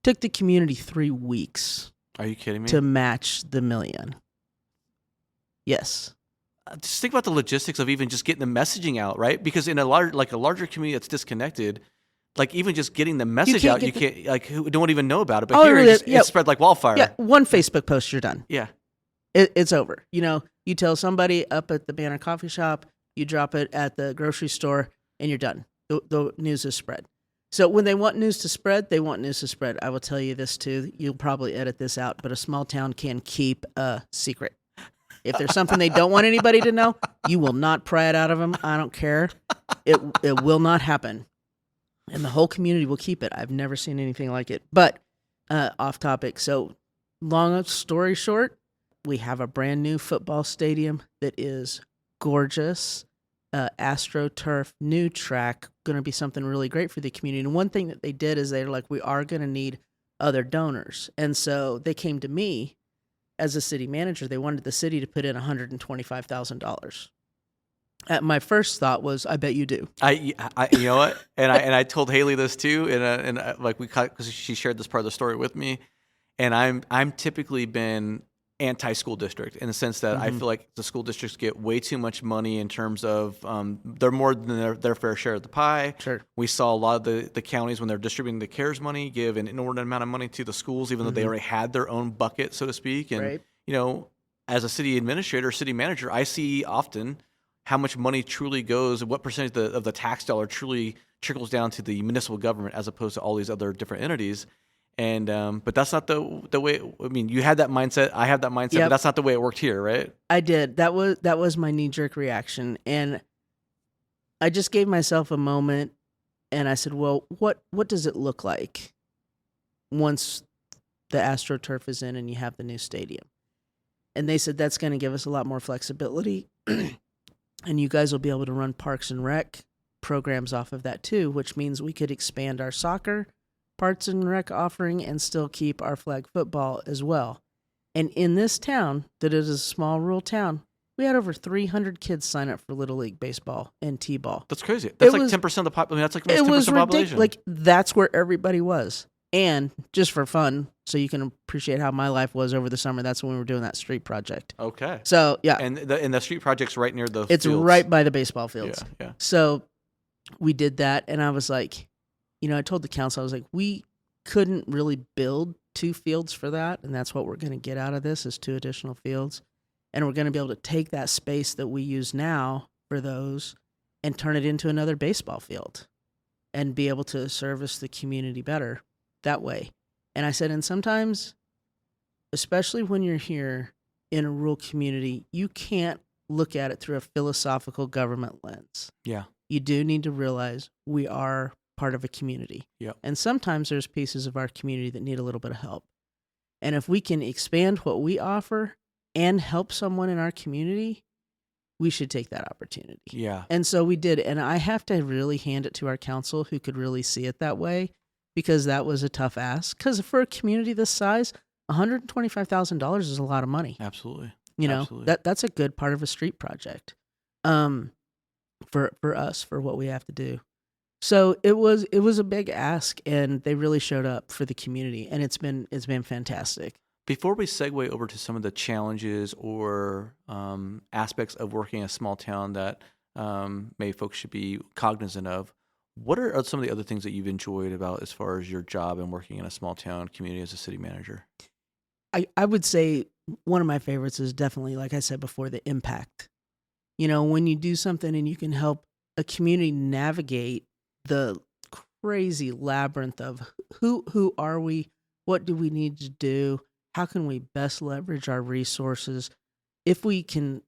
Took the community 3 weeks. Are you kidding me? To match the $1 million. Yes. Just think about the logistics of even just getting the messaging out, right? Because in a larger community that's disconnected, like even just getting the message out, you can't, like, who don't even know about it. But here, it's spread like wildfire. Yeah, one Facebook post, you're done. Yeah. It's over. You tell somebody up at the Banner Coffee Shop, you drop it at the grocery store, and you're done. The news is spread. So when they want news to spread, they want news to spread. I will tell you this too. You'll probably edit this out, but a small town can keep a secret. If there's something they don't want anybody to know, you will not pry it out of them. I don't care. It will not happen. And the whole community will keep it. I've never seen anything like it. But off topic. So long story short, we have a brand new football stadium that is gorgeous. AstroTurf, new track, going to be something really great for the community. And one thing that they did is they're like, we are going to need other donors. And so they came to me as a city manager. They wanted the city to put in $125,000. My first thought was, I bet you do. You know what? And I told Haley this too, and like because she shared this part of the story with me. And I'm typically been anti-school district in the sense that I feel like the school districts get way too much money in terms of they're more than their fair share of the pie. Sure. We saw a lot of the counties when they're distributing the CARES money give an inordinate amount of money to the schools, even though they already had their own bucket, so to speak. And as a city administrator, city manager, I see often how much money truly goes, what percentage of the tax dollar truly trickles down to the municipal government as opposed to all these other different entities. And but that's not the way. I mean, you had that mindset. I have that mindset, but that's not the way it worked here, right? I did. That was my knee-jerk reaction, and I just gave myself a moment, and I said, "Well, what does it look like once the AstroTurf is in and you have the new stadium?" And they said that's going to give us a lot more flexibility, and you guys will be able to run Parks and Rec programs off of that too, which means we could expand our soccer Parks and Rec offering and still keep our flag football as well. And in this town, that is a small rural town, we had over 300 kids sign up for Little League baseball and T-ball. That's crazy. That's like 10% of the population. I mean, that's like 10% of the population. Like, that's where everybody was. And just for fun, so you can appreciate how my life was over the summer, that's when we were doing that street project. Okay. So, yeah. And the street project's right near the It's fields. right by the baseball fields. Yeah. So we did that, and I was like, I told the council, I was like, we couldn't really build 2 fields for that, and that's what we're going to get out of this is 2 additional fields. And we're going to be able to take that space that we use now for those and turn it into another baseball field and be able to service the community better that way. And I said, and sometimes, especially when you're here in a rural community, you can't look at it through a philosophical government lens. Yeah. You do need to realize we are part of a community. Yep. And sometimes there's pieces of our community that need a little bit of help. And if we can expand what we offer and help someone in our community, we should take that opportunity. Yeah. And so we did. And I have to really hand it to our council who could really see it that way, because that was a tough ask. Because for a community this size, $125,000 is a lot of money. Absolutely. Absolutely. That's a good part of a street project for us, for what we have to do. So it was a big ask, and they really showed up for the community, and it's been fantastic. Before we segue over to some of the challenges or aspects of working in a small town that maybe folks should be cognizant of, what are some of the other things that you've enjoyed about as far as your job and working in a small town community as a city manager? I would say one of my favorites is definitely, like I said before, the impact. When you do something and you can help a community navigate the crazy labyrinth of who are we, what do we need to do, how can we best leverage our resources, if we can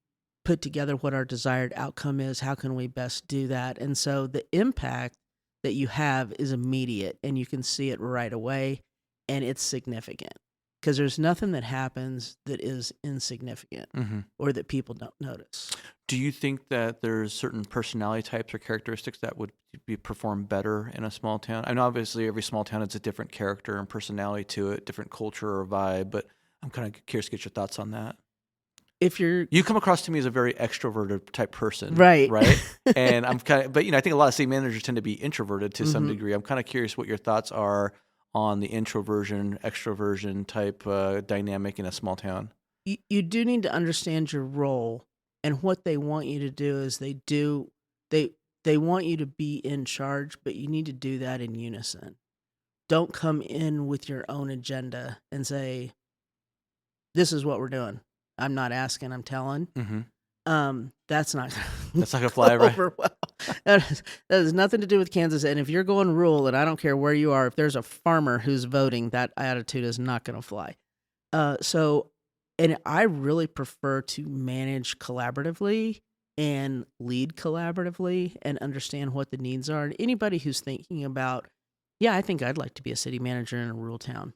put together what our desired outcome is, how can we best do that? And so the impact that you have is immediate, and you can see it right away, and it's significant, because there's nothing that happens that is insignificant or that people don't notice. Do you think that there's certain personality types or characteristics that would be performed better in a small town? I know obviously every small town has a different character and personality to it, different culture or vibe, but I'm kind of curious to get your thoughts on that. if you're You come across to me as a very extroverted type person, right, right? And I'm kind of, but I think a lot of city managers tend to be introverted to some Mhm. degree. I'm kind of curious what your thoughts are on the introversion, extroversion type dynamic in a small town. You do need to understand your role, and what they want you to do is they they want you to be in charge, but you need to do that in unison. Don't come in with your own agenda and say, "This is what we're doing." I'm not asking, I'm telling. Mm-hmm. That's not That's not gonna go fly, right? over well. That has nothing to do with Kansas. And if you're going rural, and I don't care where you are, if there's a farmer who's voting, that attitude is not going to fly. So, and I really prefer to manage collaboratively and lead collaboratively and understand what the needs are. And anybody who's thinking about, yeah, I think I'd like to be a city manager in a rural town.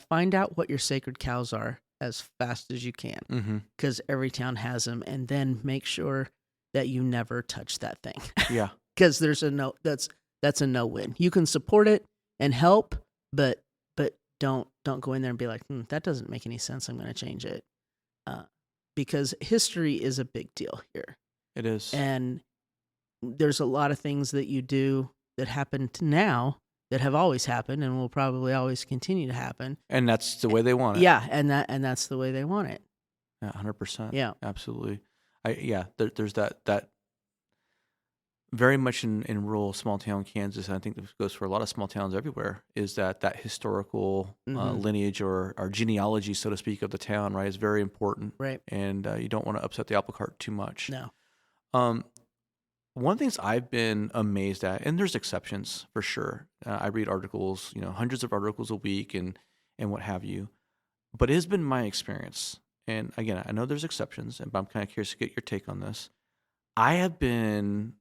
Find out what your sacred cows are as fast as you can, Mm-hmm. because every town has them, and then make sure that you never touch that thing, Yeah. because there's that's a no win. You can support it and help, but don't go in there and be like, that doesn't make any sense, I'm going to change it, because history is a big deal here, It is. and there's a lot of things that you do that happen now that have always happened and will probably always continue to happen. And that's the way they want it. Yeah, and that's the way they want it. Yeah, 100%. Yeah. Absolutely. There's that very much in rural small town Kansas, and I think this goes for a lot of small towns everywhere, is that historical Mhm. lineage or genealogy, so to speak, of the town, right, is very important. Right. And you don't want to upset the apple cart too much. No. Um, One of the things I've been amazed at, and there's exceptions for sure. I read articles, hundreds of articles a week and what have you. But it has been my experience, and again, I know there's exceptions, but I'm kind of curious to get your take on this. I have been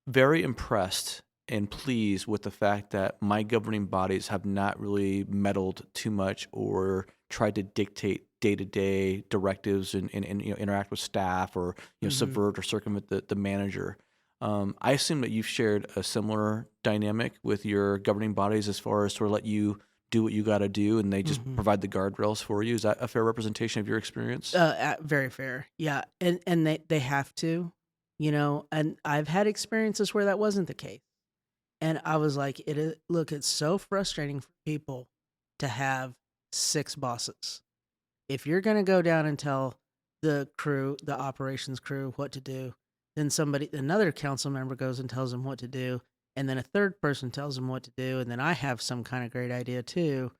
very impressed and pleased with the fact that my governing bodies have not really meddled too much or tried to dictate day-to-day directives and interact with staff or Mhm. subvert or circumvent the manager. I assume that you've shared a similar dynamic with your governing bodies as far as sort of let you do what you got to do and they just Mhm. provide the guardrails for you. Is that a fair representation of your experience? Very fair. Yeah, and they have to, and I've had experiences where that wasn't the case. And I was like, look, it's so frustrating for people to have 6 bosses. If you're going to go down and tell the operations crew what to do, then another council member goes and tells them what to do, and then a third person tells them what to do, and then I have some kind of great idea too.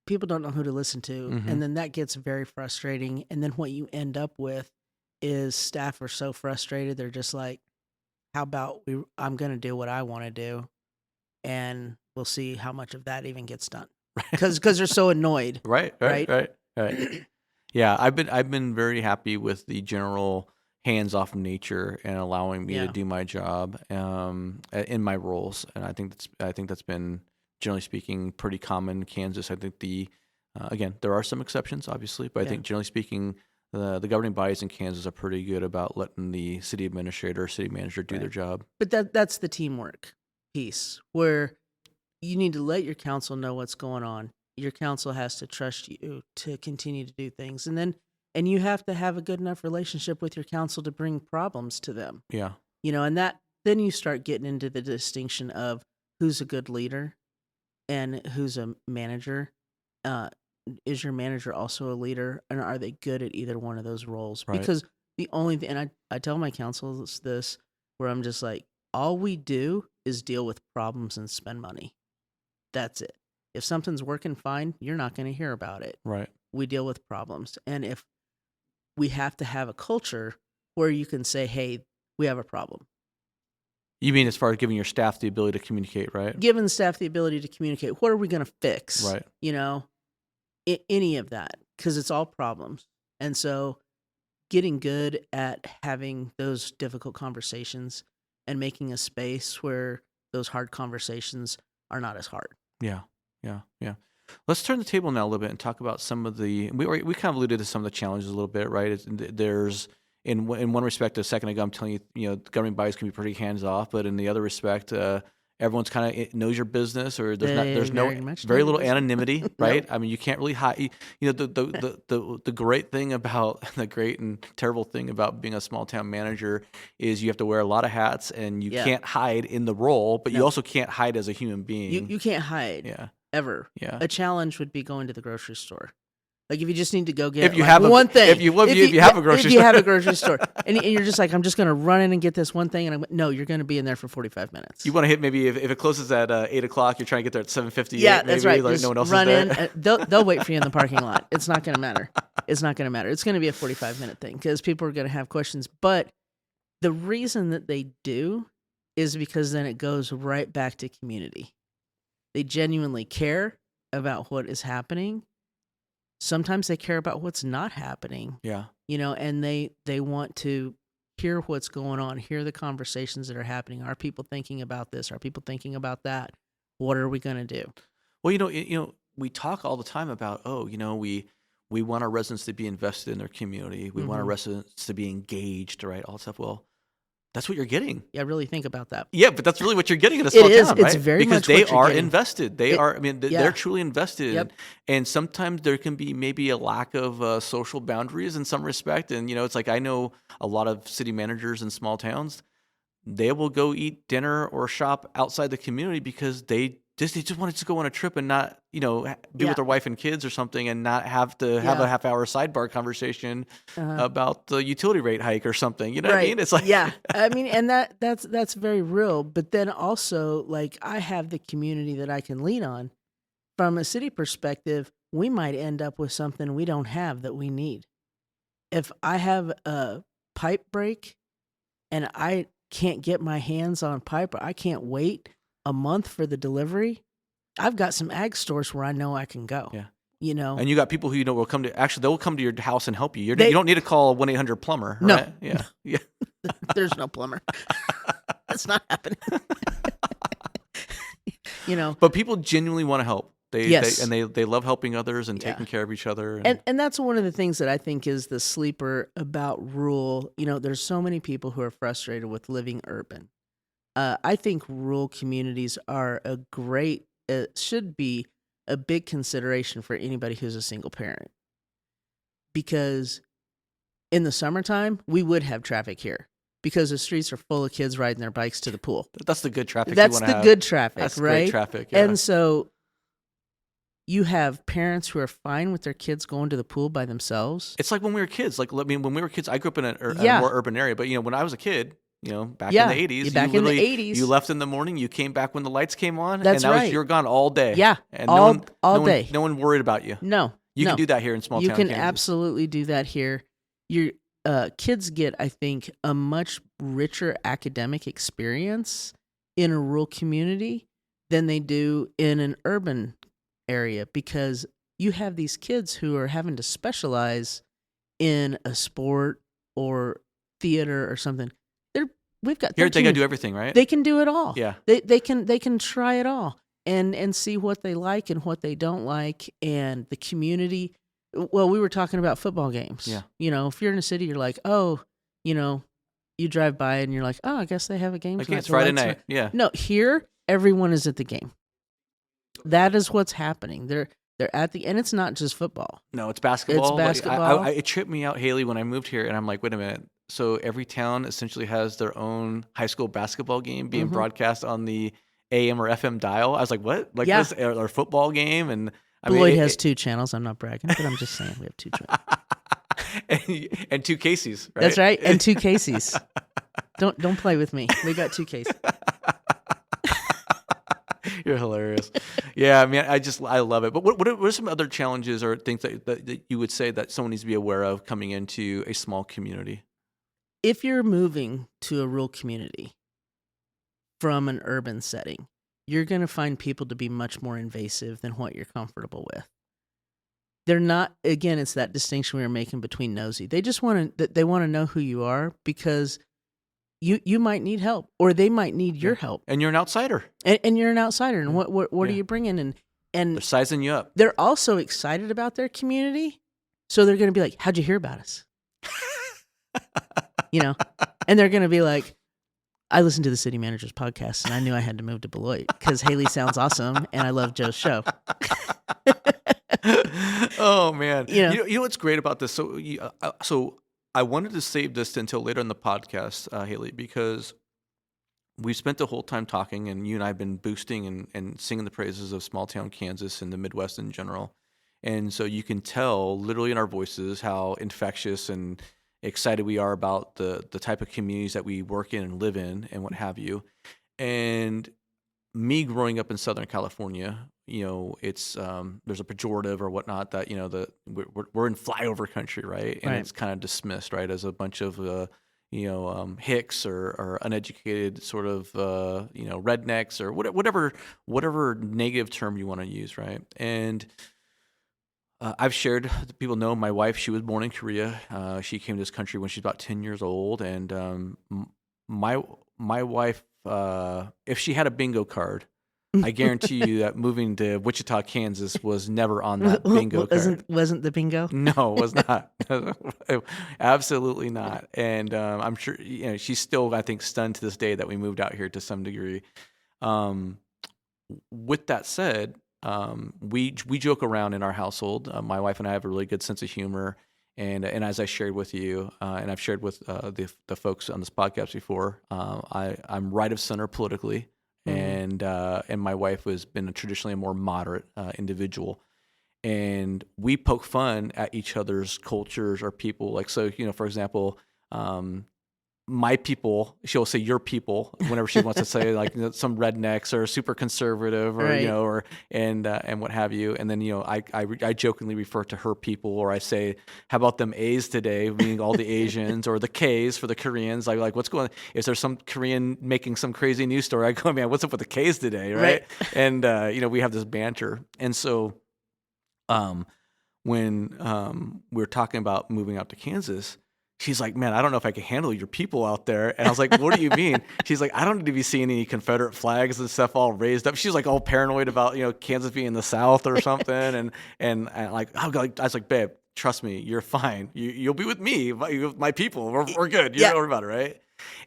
People don't know who to listen to, Mm-hmm. and then that gets very frustrating. And then what you end up with is staff are so frustrated, they're just like, how about I'm going to do what I want to do, and we'll see how much of that even gets done, because they're so annoyed. Right. Right. Yeah, I've been very happy with the general hands-off nature and allowing me to Yeah. do my job in my roles, and I think that's been generally speaking pretty common in Kansas. I think again, there are some exceptions, obviously, but I Yeah. think generally speaking, the governing bodies in Kansas are pretty good about letting the city administrator or city manager do Right. their job. But that's the teamwork piece, where you need to let your council know what's going on. Your council has to trust you to continue to do things, and you have to have a good enough relationship with your council to bring problems to them. Yeah. And that then you start getting into the distinction of who's a good leader and who's a manager. Is your manager also a leader, and are they good at either one of those roles? Right. Because the only thing, and I tell my council this, where I'm just like, all we do is deal with problems and spend money. That's it. If something's working fine, you're not going to hear about it. Right. We deal with problems. And if we have to have a culture where you can say, hey, we have a problem. You mean as far as giving your staff the ability to communicate, right? Giving staff the ability to communicate. What are we going to fix? Right. Any of that, because it's all problems. And so getting good at having those difficult conversations and making a space where those hard conversations are not as hard. Yeah. Let's turn the table now a little bit and talk about some of we kind of alluded to some of the challenges a little bit, right? There's in one respect, a second ago, I'm telling you, the governing bodies can be pretty hands off, but in the other respect, Everyone's kind of knows your business, or there's very much very know little your business. anonymity, right? I mean, you can't really hide. The great thing about the great and terrible thing about being a small town manager is you have to wear a lot of hats, and you Yeah. can't hide in the role, but you No. also can't hide as a human being. You can't hide. Yeah. Ever. Yeah. A challenge would be going to the grocery store. Like if you just need to go get If you have one thing. if you have a grocery if you store. have a grocery store, and you're just like, I'm just going to run in and get this one thing, and no, you're going to be in there for 45 minutes. You want to hit maybe if it closes at 8 o'clock, you're trying to get there at 7:58. Yeah, that's maybe, right. Like just no one else run is there. in. They'll wait for you in the parking lot. It's not going to matter. It's not going to matter. It's going to be a 45-minute thing because people are going to have questions. But the reason that they do is because then it goes right back to community. They genuinely care about what is happening. Sometimes they care about what's not happening. Yeah. And they want to hear what's going on, hear the conversations that are happening. Are people thinking about this? Are people thinking about that? What are we going to do? Well, we talk all the time about, we want our residents to be invested in their community. We want our residents to be engaged, right? All that stuff. Well, that's what you're getting. Yeah, really think about that. Yeah, but that's really what you're getting in a small town, right? It's very because much they what you're are getting. invested. They're truly invested. Yep. And sometimes there can be maybe a lack of social boundaries in some respect. And, it's like I know a lot of city managers in small towns, they will go eat dinner or shop outside the community because they just wanted to go on a trip and not, be with their wife and kids or something and not have to have a half-hour sidebar conversation about the utility rate hike or something. You know what I mean? It's like I mean, and that's very real. But then also, like, I have the community that I can lean on. From a city perspective, we might end up with something we don't have that we need. If I have a pipe break and I can't get my hands on pipe, or I can't wait a month for the delivery, I've got some ag stores where I know I can go. Yeah. And you got people who will come to. Actually, they'll come to your house and help you. You don't need to call 1-800-plumber. No. Right? Yeah. Yeah. There's no plumber. That's not happening. But people genuinely want to help. Yes. They love helping others and taking care of each other. And that's one of the things that I think is the sleeper about rural. There's so many people who are frustrated with living urban. I think rural communities are should be a big consideration for anybody who's a single parent. Because in the summertime, we would have traffic here because the streets are full of kids riding their bikes to the pool. That's the good traffic. That's the good traffic, That's right? great traffic. Yeah. And so you have parents who are fine with their kids going to the pool by themselves. It's like when we were kids. When we were kids, I grew up in a more urban area. But when I was a kid, back in the 80s, in the 80s, you left in the morning, you came back when the lights came on, That's and right. you're gone all day. Yeah, and all day. No one worried about you. No, you can do that here in small town. You can Kansas. absolutely do that here. Your kids get, I think, a much richer academic experience in a rural community than they do in an urban area because you have these kids who are having to specialize in a sport or theater or something. We've got 13, here they got to do everything, right? They can do it all. Yeah, they can try it all and see what they like and what they don't like, and the community. Well, we were talking about football games. Yeah, if you're in a city, you're like, you drive by and you're like, oh, I guess they have a game tonight. It's Friday night. Yeah. No, here everyone is at the game. That is what's happening. They're at the, and it's not just football. No, it's basketball. It's basketball. It tripped me out, Haley, when I moved here, and I'm like, wait a minute. So every town essentially has their own high school basketball game being broadcast on the AM or FM dial. I was like, what? Like this, our football game? And Beloit has 2 channels. I'm not bragging, but I'm just saying we have 2 channels. and 2 Caseys, right? That's right, and 2 Caseys. Don't play with me. We got 2 Caseys. You're hilarious. Yeah, man, I love it. But what are some other challenges or things that you would say that someone needs to be aware of coming into a small community? If you're moving to a rural community from an urban setting, you're going to find people to be much more invasive than what you're comfortable with. They're not, again, it's that distinction we were making between nosy. They just want to know who you are because you might need help or they might need your help. And you're an outsider. And you're an outsider. And what are you bringing? And they're sizing you up. They're also excited about their community. So they're going to be like, how'd you hear about us? And they're going to be like, I listened to the City Managers podcast, and I knew I had to move to Beloit because Haley sounds awesome, and I love Joe's show. Oh man, You know. you know what's great about this? So I wanted to save this until later in the podcast, Haley, because we spent the whole time talking, and you and I have been boosting and singing the praises of small town Kansas and the Midwest in general. And so you can tell literally in our voices how infectious and excited we are about the type of communities that we work in and live in and what have you. And me growing up in Southern California, it's there's a pejorative or whatnot that we're in flyover country, right? And Right. it's kind of dismissed, right, as a bunch of hicks or uneducated sort of rednecks or whatever negative term you want to use, right? And I've shared, people know my wife, she was born in Korea. She came to this country when she's about 10 years old. And my wife, if she had a bingo card, I guarantee you that moving to Wichita, Kansas was never on that bingo card. Wasn't the bingo? No, it was not. Absolutely not. And I'm sure she's still, I think, stunned to this day that we moved out here to some degree. With that said, we joke around in our household. My wife and I have a really good sense of humor, and as I shared with you, and I've shared with the folks on this podcast before, I'm right of center politically, and my wife has been traditionally a more moderate individual, and we poke fun at each other's cultures or people. Like, so for example. My people, she'll say your people whenever she wants to say like some rednecks or super conservative or Right. and what have you. And then I jokingly refer to her people, or I say, how about them A's today, meaning all the Asians, or the K's for the Koreans. Like what's going on? Is there some Korean making some crazy news story? I go, man, what's up with the K's today, right? And we have this banter. And so when we're talking about moving out to Kansas, she's like, man, I don't know if I can handle your people out there. And I was like, what do you mean? She's like, I don't need to be seeing any Confederate flags and stuff all raised up. She's like all paranoid about, Kansas being in the South or something. And like, I was like, babe, trust me, you're fine. You'll be with me, my people. We're good. You don't worry about it, right?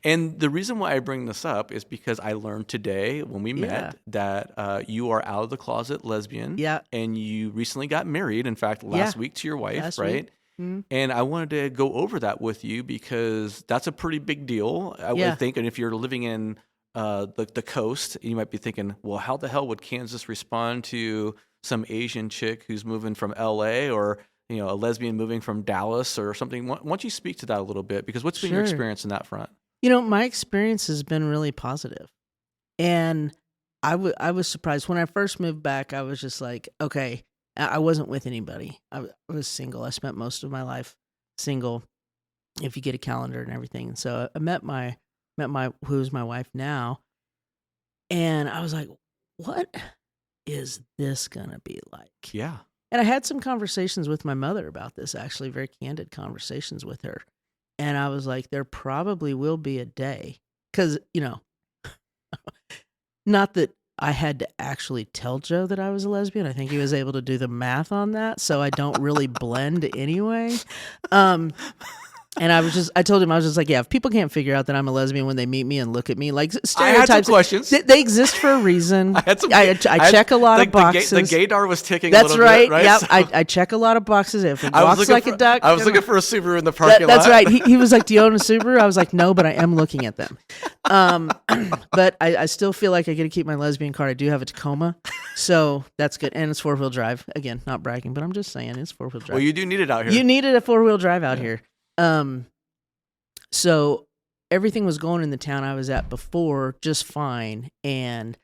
And the reason why I bring this up is because I learned today when we met that you are out of the closet lesbian. Yeah. And you recently got married, in fact, last week to your wife, right? Week. Mm-hmm. And I wanted to go over that with you because that's a pretty big deal, I would think. And if you're living in the coast, you might be thinking, well, how the hell would Kansas respond to some Asian chick who's moving from LA, or a lesbian moving from Dallas or something? Why don't you speak to that a little bit? Because what's been your experience in that front? My experience has been really positive. And I was surprised. When I first moved back, I was just like, okay, I wasn't with anybody. I was single. I spent most of my life single, if you get a calendar and everything. And so I met my who's my wife now, and I was like, what is this gonna be like? Yeah. And I had some conversations with my mother about this, actually, very candid conversations with her. And I was like, there probably will be a day, because not that I had to actually tell Joe that I was a lesbian. I think he was able to do the math on that, so I don't really blend anyway. And I told him, I was just like, yeah, if people can't figure out that I'm a lesbian when they meet me and look at me, like stereotypes, I had some questions. They exist for a reason. I check a lot of boxes. The gaydar was ticking. That's a little right. bit, right? Yep. So, I check a lot of boxes. If it walks like a duck. I was looking for a Subaru in the parking lot. That's right. He was like, do you own a Subaru? I was like, no, but I am looking at them. But I still feel like I get to keep my lesbian card. I do have a Tacoma, so that's good. And it's 4-wheel drive. Again, not bragging, but I'm just saying it's 4-wheel drive. Well, you do need it out here. You needed a 4-wheel drive out here. So everything was going in the town I was at before just fine, and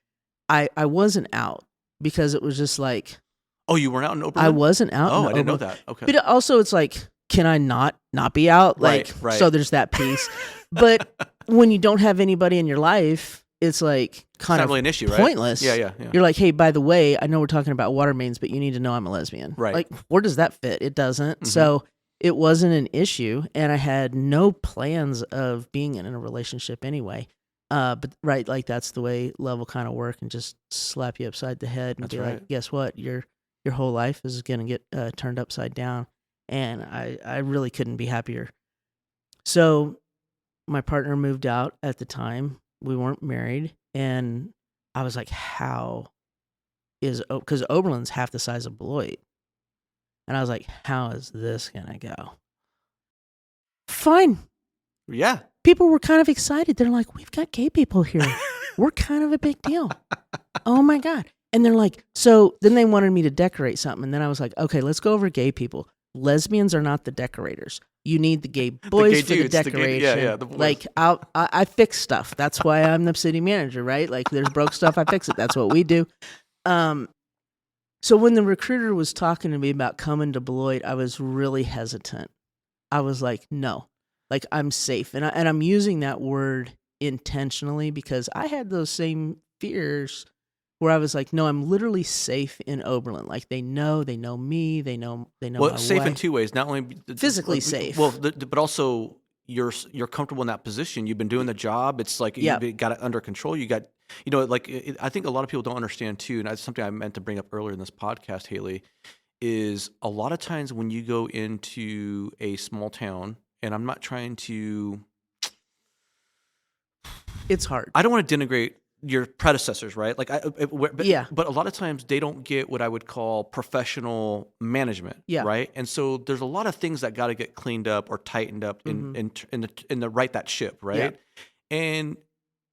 I wasn't out because it was just like, oh, you weren't out in Oberlin? I wasn't out. Oh, in I didn't know Oberlin. that. Okay. But also, it's like, can I not be out? Like, right. So there's that piece. But when you don't have anybody in your life, it's like kind of really an issue, right? pointless. Yeah. You're like, hey, by the way, I know we're talking about water mains, but you need to know I'm a lesbian. Right. Like, where does that fit? It doesn't. Mm-hmm. So it wasn't an issue, and I had no plans of being in a relationship anyway. But right, like that's the way love will kind of work, and just slap you upside the head and That's be right. like, guess what? Your whole life is going to get turned upside down. And I really couldn't be happier. So my partner moved out at the time, weren't married, and I was like, how is, because Oberlin's half the size of Beloit. And I was like, how is this going to go? Fine. Yeah. People were kind of excited. They're like, we've got gay people here. We're kind of a big deal. Oh my God. And they're like, so then they wanted me to decorate something. And then I was like, okay, let's go over gay people. Lesbians are not the decorators. You need the gay boys gay for dudes, the the gay- decoration. yeah, the boys. Like I fix stuff. That's why I'm the city manager, right? Like there's broke stuff, I fix it. That's what we do. So when the recruiter was talking to me about coming to Beloit, I was really hesitant. I was like, no, like I'm safe. And I'm using that word intentionally because I had those same fears where I was like, no, I'm literally safe in Oberlin. Like they know me, they know Well, my safe wife. in two ways. Not only Physically safe. well, but also you're comfortable in that position. You've been doing the job. It's like Yep. you've got it under control. You got, I think a lot of people don't understand too, and that's something I meant to bring up earlier in this podcast, Haley, is a lot of times when you go into a small town, and I'm not trying to, It's hard. I don't want to denigrate your predecessors, right? Like, Yeah. But a lot of times they don't get what I would call professional management, Yeah. right? And so there's a lot of things that got to get cleaned up or tightened up in the right that ship, right? And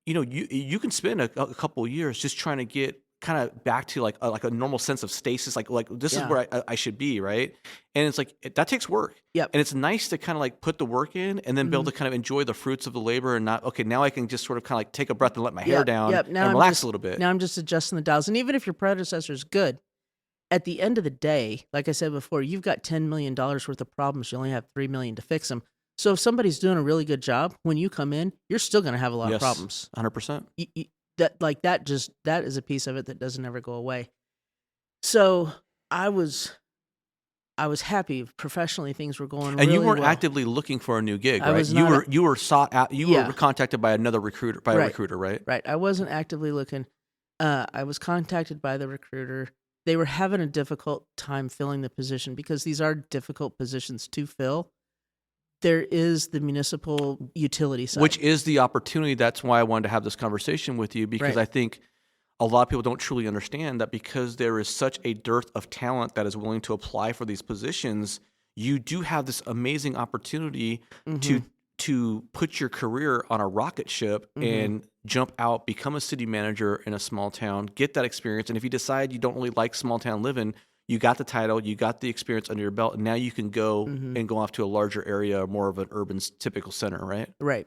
you can spend a couple of years just trying to get kind of back to like a normal sense of stasis, like this is where I should be, right? And it's like that takes work. Yep. And it's nice to kind of like put the work in and then be able to kind of enjoy the fruits of the labor and not, okay, now I can just sort of kind of like take a breath and let my hair down and relax a little bit. Now I'm just adjusting the dials. And even if your predecessor is good, at the end of the day, like I said before, you've got $10 million worth of problems. You only have $3 million to fix them. So if somebody's doing a really good job, when you come in, you're still going to have a lot of problems. 100%. That is a piece of it that doesn't ever go away. So I was happy professionally. Things were going really well. And you weren't actively looking for a new gig, right? I was you were sought out. You were contacted by another recruiter, a recruiter, right? Right. I wasn't actively looking. I was contacted by the recruiter. They were having a difficult time filling the position because these are difficult positions to fill. There is the municipal utility side. Which is the opportunity. That's why I wanted to have this conversation with you, because I think a lot of people don't truly understand that because there is such a dearth of talent that is willing to apply for these positions, you do have this amazing opportunity to put your career on a rocket ship and jump out, become a city manager in a small town, get that experience. And if you decide you don't really like small town living, you got the title, you got the experience under your belt, and now you can go and go off to a larger area, more of an urban typical center, right? Right.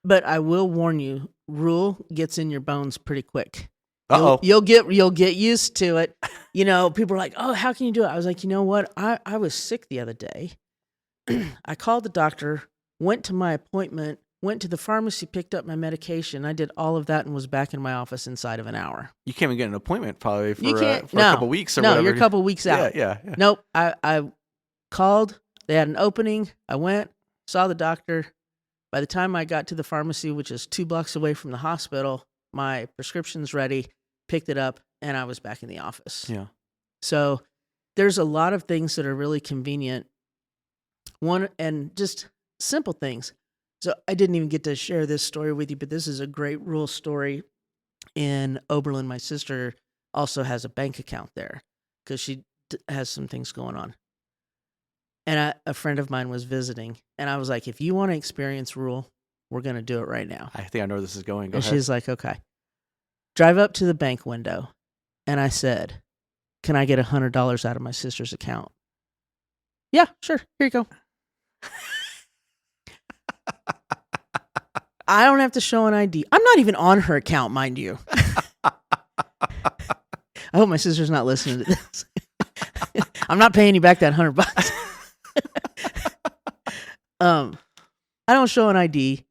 But I will warn you, rule gets in your bones pretty quick. Uh-oh. You'll get used to it. People are like, oh, how can you do it? I was like, you know what? I was sick the other day. I called the doctor, went to my appointment, went to the pharmacy, picked up my medication. I did all of that and was back in my office inside of an hour. You can't even get an appointment probably for a couple of weeks or no, whatever. You're a couple of weeks out. Yeah. Nope. I called. They had an opening. I went, saw the doctor. By the time I got to the pharmacy, which is 2 blocks away from the hospital, my prescription's ready, picked it up, and I was back in the office. Yeah. So there's a lot of things that are really convenient. One, and just simple things. So I didn't even get to share this story with you, but this is a great rural story in Oberlin. My sister also has a bank account there because she has some things going on. And a friend of mine was visiting, and I was like, if you want to experience rural, we're going to do it right now. I think I know where this is going. Go and ahead. She's like, okay. Drive up to the bank window. And I said, can I get $100 out of my sister's account? Yeah, sure. Here you go. I don't have to show an ID. I'm not even on her account, mind you. I hope my sister's not listening to this. I'm not paying you back that $100. I don't show an ID.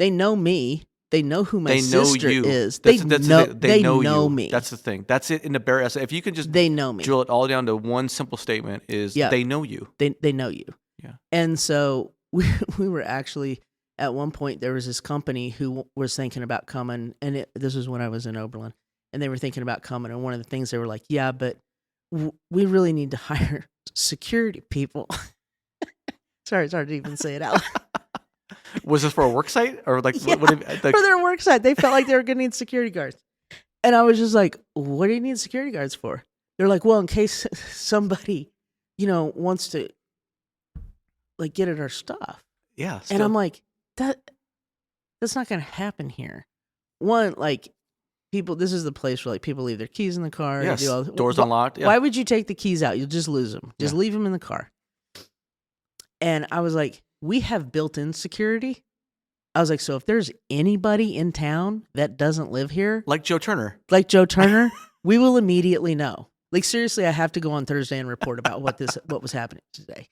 They know me. They know who my sister is. They know me. That's the thing. That's it in the bare essence. If you can just they know me. Drill it all down to one simple statement is they know you. They know you. Yeah. And so we were actually, at one point, there was this company who was thinking about coming, and this was when I was in Oberlin, and they were thinking about coming, and one of the things they were like, yeah, but we really need to hire security people. Sorry, it's hard to even say it out loud. Was this for a work site or like Yeah, like, for their work site. They felt like they were going to need security guards. And I was just like, what do you need security guards for? They're like, well, in case somebody, wants to like get at our stuff. yeah. And Still. I'm like, that's not going to happen here. One, like this is the place where like people leave their keys in the car. Yes. They do all, Doors unlocked. Yeah. Why would you take the keys out? You'll just lose them. Just Yeah. leave them in the car. And I was like, we have built-in security. I was like, so if there's anybody in town that doesn't live here, Like Joe Turner. we will immediately know. Like seriously, I have to go on Thursday and report about what was happening today.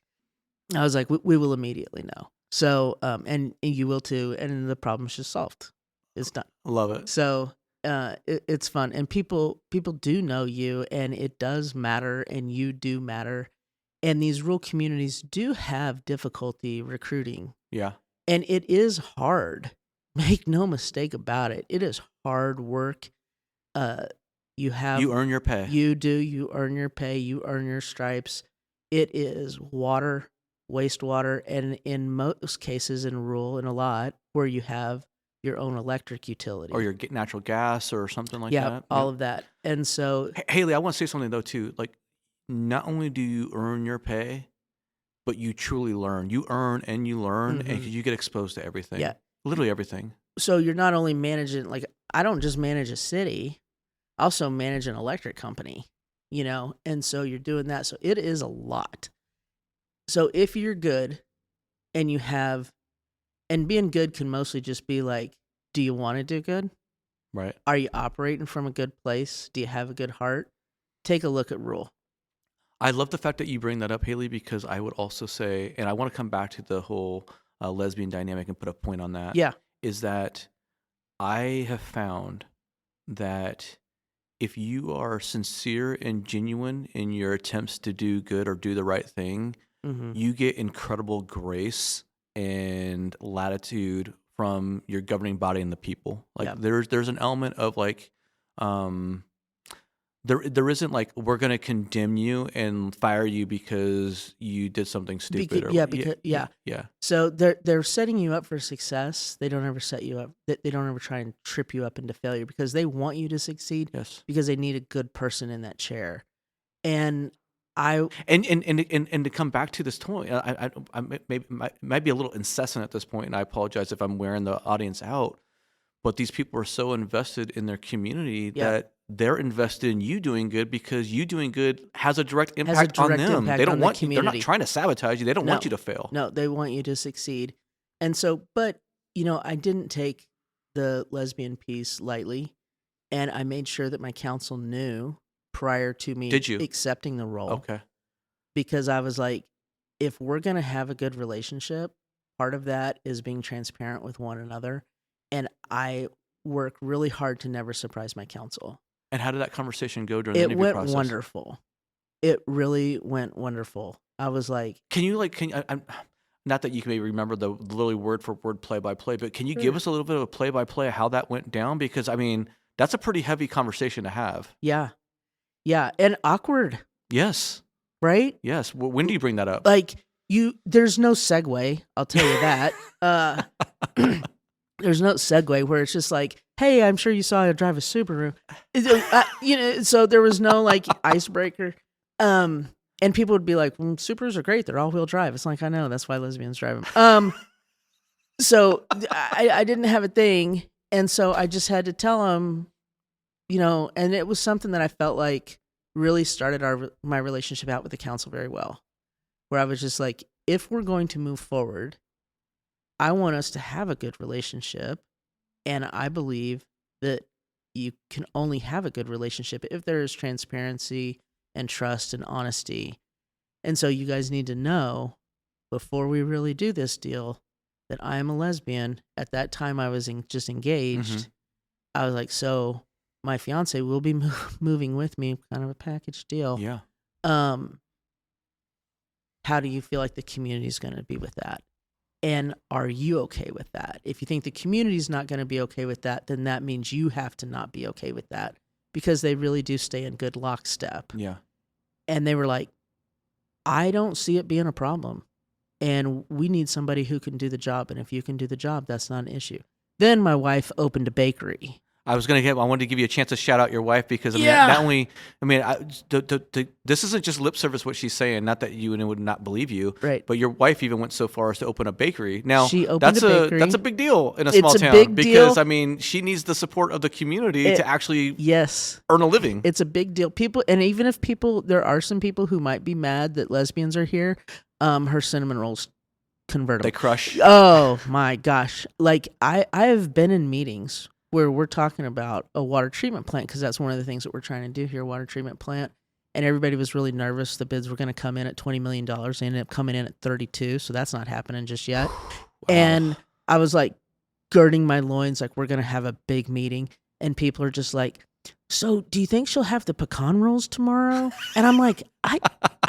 I was like, we will immediately know. So, and you will too, and the problem's just solved. It's done. Love it. So, it's fun, and people do know you, and it does matter, and you do matter, and these rural communities do have difficulty recruiting. Yeah. And it is hard. Make no mistake about it. It is hard work. You earn your pay. You do. You earn your pay. You earn your stripes. It is water, wastewater, and in most cases in rural, and a lot, where you have your own electric utility. Or your natural gas or something like yeah, that. all of that. And so... Haley, I want to say something though too. Like, not only do you earn your pay, but you truly learn. You earn and you learn, and you get exposed to everything. Yeah. Literally everything. So you're not only managing, like, I don't just manage a city, I also manage an electric company, and so you're doing that. So it is a lot. So if you're good and and being good can mostly just be like, do you want to do good? Right. Are you operating from a good place? Do you have a good heart? Take a look at rural. I love the fact that you bring that up, Haley, because I would also say, and I want to come back to the whole lesbian dynamic and put a point on that. Yeah. Is that I have found that if you are sincere and genuine in your attempts to do good or do the right thing, you get incredible grace and latitude from your governing body and the people. Like there's an element of like, there isn't like, we're going to condemn you and fire you because you did something stupid. Yeah. So they're setting you up for success. They don't ever set you up. They don't ever try and trip you up into failure because they want you to succeed. Yes. Because they need a good person in that chair. And to come back to this point, I might be a little incessant at this point, and I apologize if I'm wearing the audience out. But these people are so invested in their community that they're invested in you doing good because you doing good has a direct impact on them. They don't want you. They're not trying to sabotage you. They don't want you to fail. No, they want you to succeed. And so, but I didn't take the lesbian piece lightly, and I made sure that my counsel knew prior to me accepting the role. Okay. Because I was like, if we're going to have a good relationship, part of that is being transparent with one another. And I work really hard to never surprise my counsel. And how did that conversation go during the interview process? It went wonderful. It really went wonderful. I was like... I'm not that you can maybe remember the literally word for word play-by-play, but can you give us a little bit of a play-by-play of how that went down? Because, I mean, that's a pretty heavy conversation to have. Yeah. Yeah, and awkward. Yes. Right? Yes. Well, when do you bring that up? Like, there's no segue, I'll tell you that. There's no segue where it's just like, hey, I'm sure you saw I drive a Subaru. So there was no like icebreaker. And people would be like, Subarus are great. They're all-wheel drive. It's like, I know. That's why lesbians drive them. So I didn't have a thing. And so I just had to tell them, and it was something that I felt like really started my relationship out with the council very well, where I was just like, if we're going to move forward, I want us to have a good relationship, and I believe that you can only have a good relationship if there is transparency and trust and honesty. And so you guys need to know, before we really do this deal, that I am a lesbian. At that time, I was just engaged. I was like, so my fiance will be moving with me, kind of a package deal. Yeah. How do you feel like the community is going to be with that? And are you okay with that? If you think the community's not going to be okay with that, then that means you have to not be okay with that, because they really do stay in good lockstep. Yeah. And they were like, I don't see it being a problem. and we need somebody who can do the job. And if you can do the job, that's not an issue. Then my wife opened a bakery. I wanted to give you a chance to shout out your wife because this isn't just lip service what she's saying. Not that you would not believe you, right? But your wife even went so far as to open a bakery. Now she opened a bakery. That's a big deal in a small town because she needs the support of the community to actually earn a living. It's a big deal. People, and even if there are some people who might be mad that lesbians are here. Her cinnamon rolls convert them. They crush. Oh my gosh! Like I have been in meetings where we're talking about a water treatment plant because that's one of the things that we're trying to do here, water treatment plant. And everybody was really nervous. The bids were going to come in at $20 million. They ended up coming in at 32, so that's not happening just yet. Wow. And I was like girding my loins, like we're going to have a big meeting. And people are just like, so do you think she'll have the pecan rolls tomorrow? And I'm like, I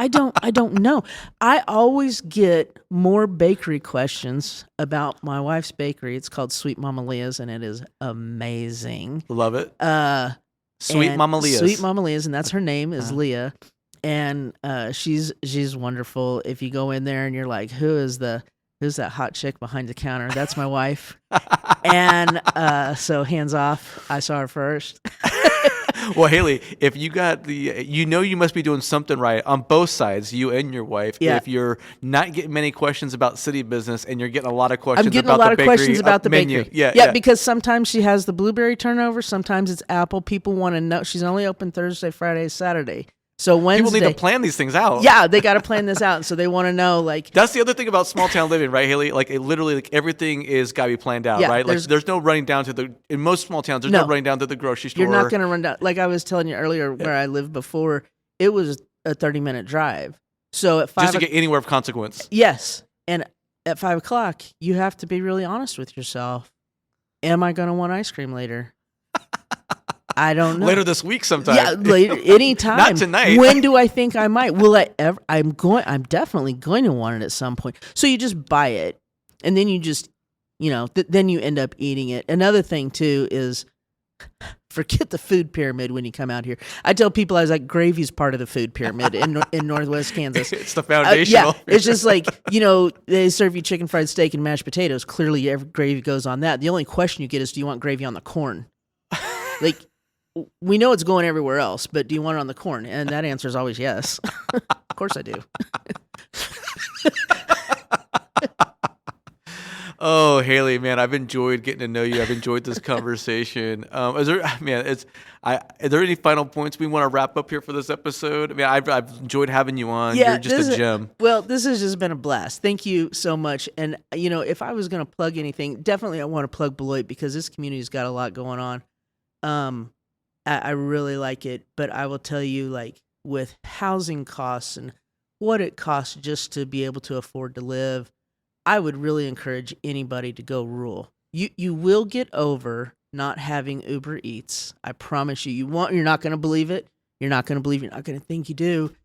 don't know. I always get more bakery questions about my wife's bakery. It's called Sweet Mama Leah's, and it is amazing. Love it. Sweet Mama Leah's. Sweet Mama Leah's, and that's her name is Leah. And she's wonderful. If you go in there and you're like, who's that hot chick behind the counter? That's my wife. And so hands off. I saw her first. Well, Haley, if you got you must be doing something right on both sides, you and your wife. Yeah. If you're not getting many questions about city business and you're getting a lot of questions I'm getting about a lot the of bakery questions about the menu. bakery. Yeah, because sometimes she has the blueberry turnover. Sometimes it's apple. People want to know. She's only open Thursday, Friday, Saturday. So Wednesday, people need to plan these things out. Yeah, they got to plan this out, and so they want to know. Like that's the other thing about small town living, right, Haley? Like it literally, like everything is got to be planned out, right? Like there's no running down to in most small towns. There's no running down to the grocery store. You're not going to run down. Like I was telling you earlier, where I lived before, it was a 30-minute drive. So at 5 just to get anywhere of consequence. Yes, and at 5 o'clock, you have to be really honest with yourself. Am I going to want ice cream later? I don't know. Later this week sometime. Yeah, later, anytime. Not tonight. When do I think I might? Will I ever? I'm definitely going to want it at some point. So you just buy it, and then you just, then you end up eating it. Another thing too is forget the food pyramid when you come out here. I tell people I was like, gravy's part of the food pyramid in Northwest Kansas. It's the foundational. It's just like, they serve you chicken fried steak and mashed potatoes. Clearly, every gravy goes on that. The only question you get is, do you want gravy on the corn? Like. We know it's going everywhere else, but do you want it on the corn? And that answer is always yes. Of course I do. Oh, Haley, man, I've enjoyed getting to know you. I've enjoyed this conversation. Are there any final points we want to wrap up here for this episode? I mean, I've enjoyed having you on. Yeah, you're just a gem. Well, this has just been a blast. Thank you so much. And, if I was going to plug anything, definitely I want to plug Beloit because this community's got a lot going on. I really like it, but I will tell you, like, with housing costs and what it costs just to be able to afford to live, I would really encourage anybody to go rural. You will get over not having Uber Eats. I promise you. You're not going to believe it. You're not going to think you do.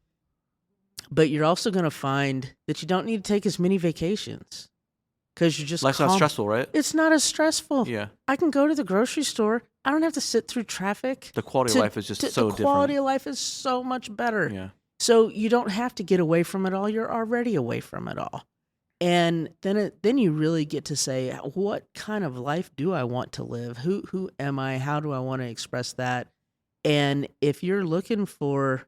But you're also going to find that you don't need to take as many vacations. Because you're just life's not stressful, right? It's not as stressful. Yeah. I can go to the grocery store. I don't have to sit through traffic. The quality of life is just so different. The quality of life is so much better. Yeah. So you don't have to get away from it all. You're already away from it all. And then you really get to say, what kind of life do I want to live? Who am I? How do I want to express that? And if you're looking for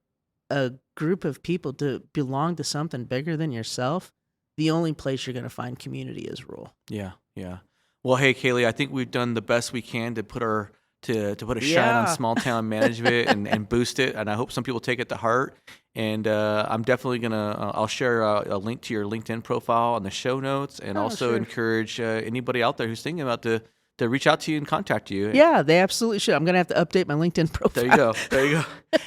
a group of people to belong to something bigger than yourself, the only place you're going to find community is rural. Yeah, yeah. Well, hey, Kaylee, I think we've done the best we can to put a shine on small town management and boost it. And I hope some people take it to heart. And I'm definitely gonna. I'll share a link to your LinkedIn profile on the show notes, and encourage anybody out there who's thinking about to reach out to you and contact you. Yeah, they absolutely should. I'm going to have to update my LinkedIn profile. There you go.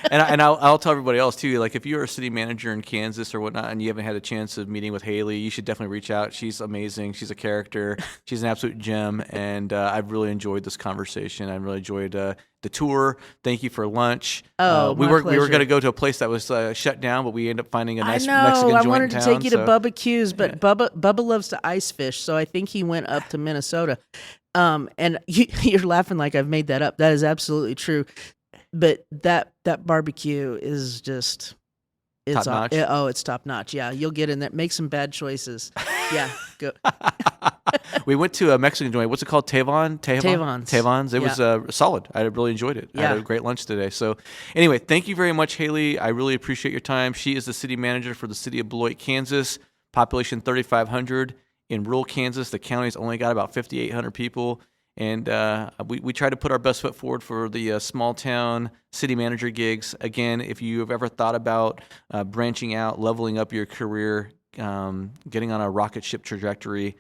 And I'll tell everybody else too, like if you're a city manager in Kansas or whatnot and you haven't had a chance of meeting with Haley, you should definitely reach out. She's amazing. She's a character. She's an absolute gem. And I've really enjoyed this conversation. I really enjoyed the tour. Thank you for lunch. We were going to go to a place that was shut down, but we ended up finding a nice Mexican joint I wanted in to town, take you to Bubba Q's, but Bubba loves to ice fish, so I think he went up to Minnesota. And you're laughing like I've made that up. That is absolutely true. But that barbecue is just, It's top notch. it's top notch. Yeah, you'll get in there. Make some bad choices. Yeah, go. We went to a Mexican joint. What's it called? Tavon's. Tavon's. It was solid. I really enjoyed it. I had a great lunch today. So anyway, thank you very much, Haley. I really appreciate your time. She is the city manager for the city of Beloit, Kansas. Population 3,500 in rural Kansas. The county's only got about 5,800 people. And we try to put our best foot forward for the small town city manager gigs. Again, if you have ever thought about branching out, leveling up your career, getting on a rocket ship trajectory,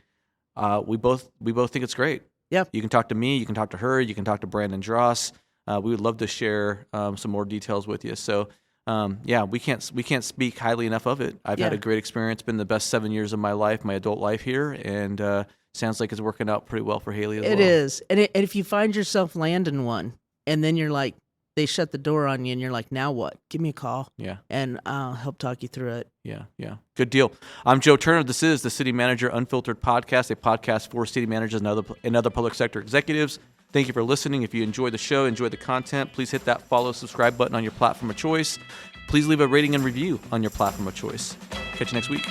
we both think it's great. Yeah. You can talk to me, you can talk to her, you can talk to Brandon Dross. We would love to share some more details with you. So we can't speak highly enough of it. I've had a great experience. Been the best 7 years of my life, my adult life here, and sounds like it's working out pretty well for Haley as well. It is, and if you find yourself landing one, and then you're like, they shut the door on you, and you're like, now what? Give me a call. Yeah. And I'll help talk you through it. Yeah. Good deal. I'm Joe Turner. This is the City Manager Unfiltered Podcast, a podcast for city managers and other public sector executives. Thank you for listening. If you enjoy the show, enjoy the content, please hit that follow, subscribe button on your platform of choice. Please leave a rating and review on your platform of choice. Catch you next week.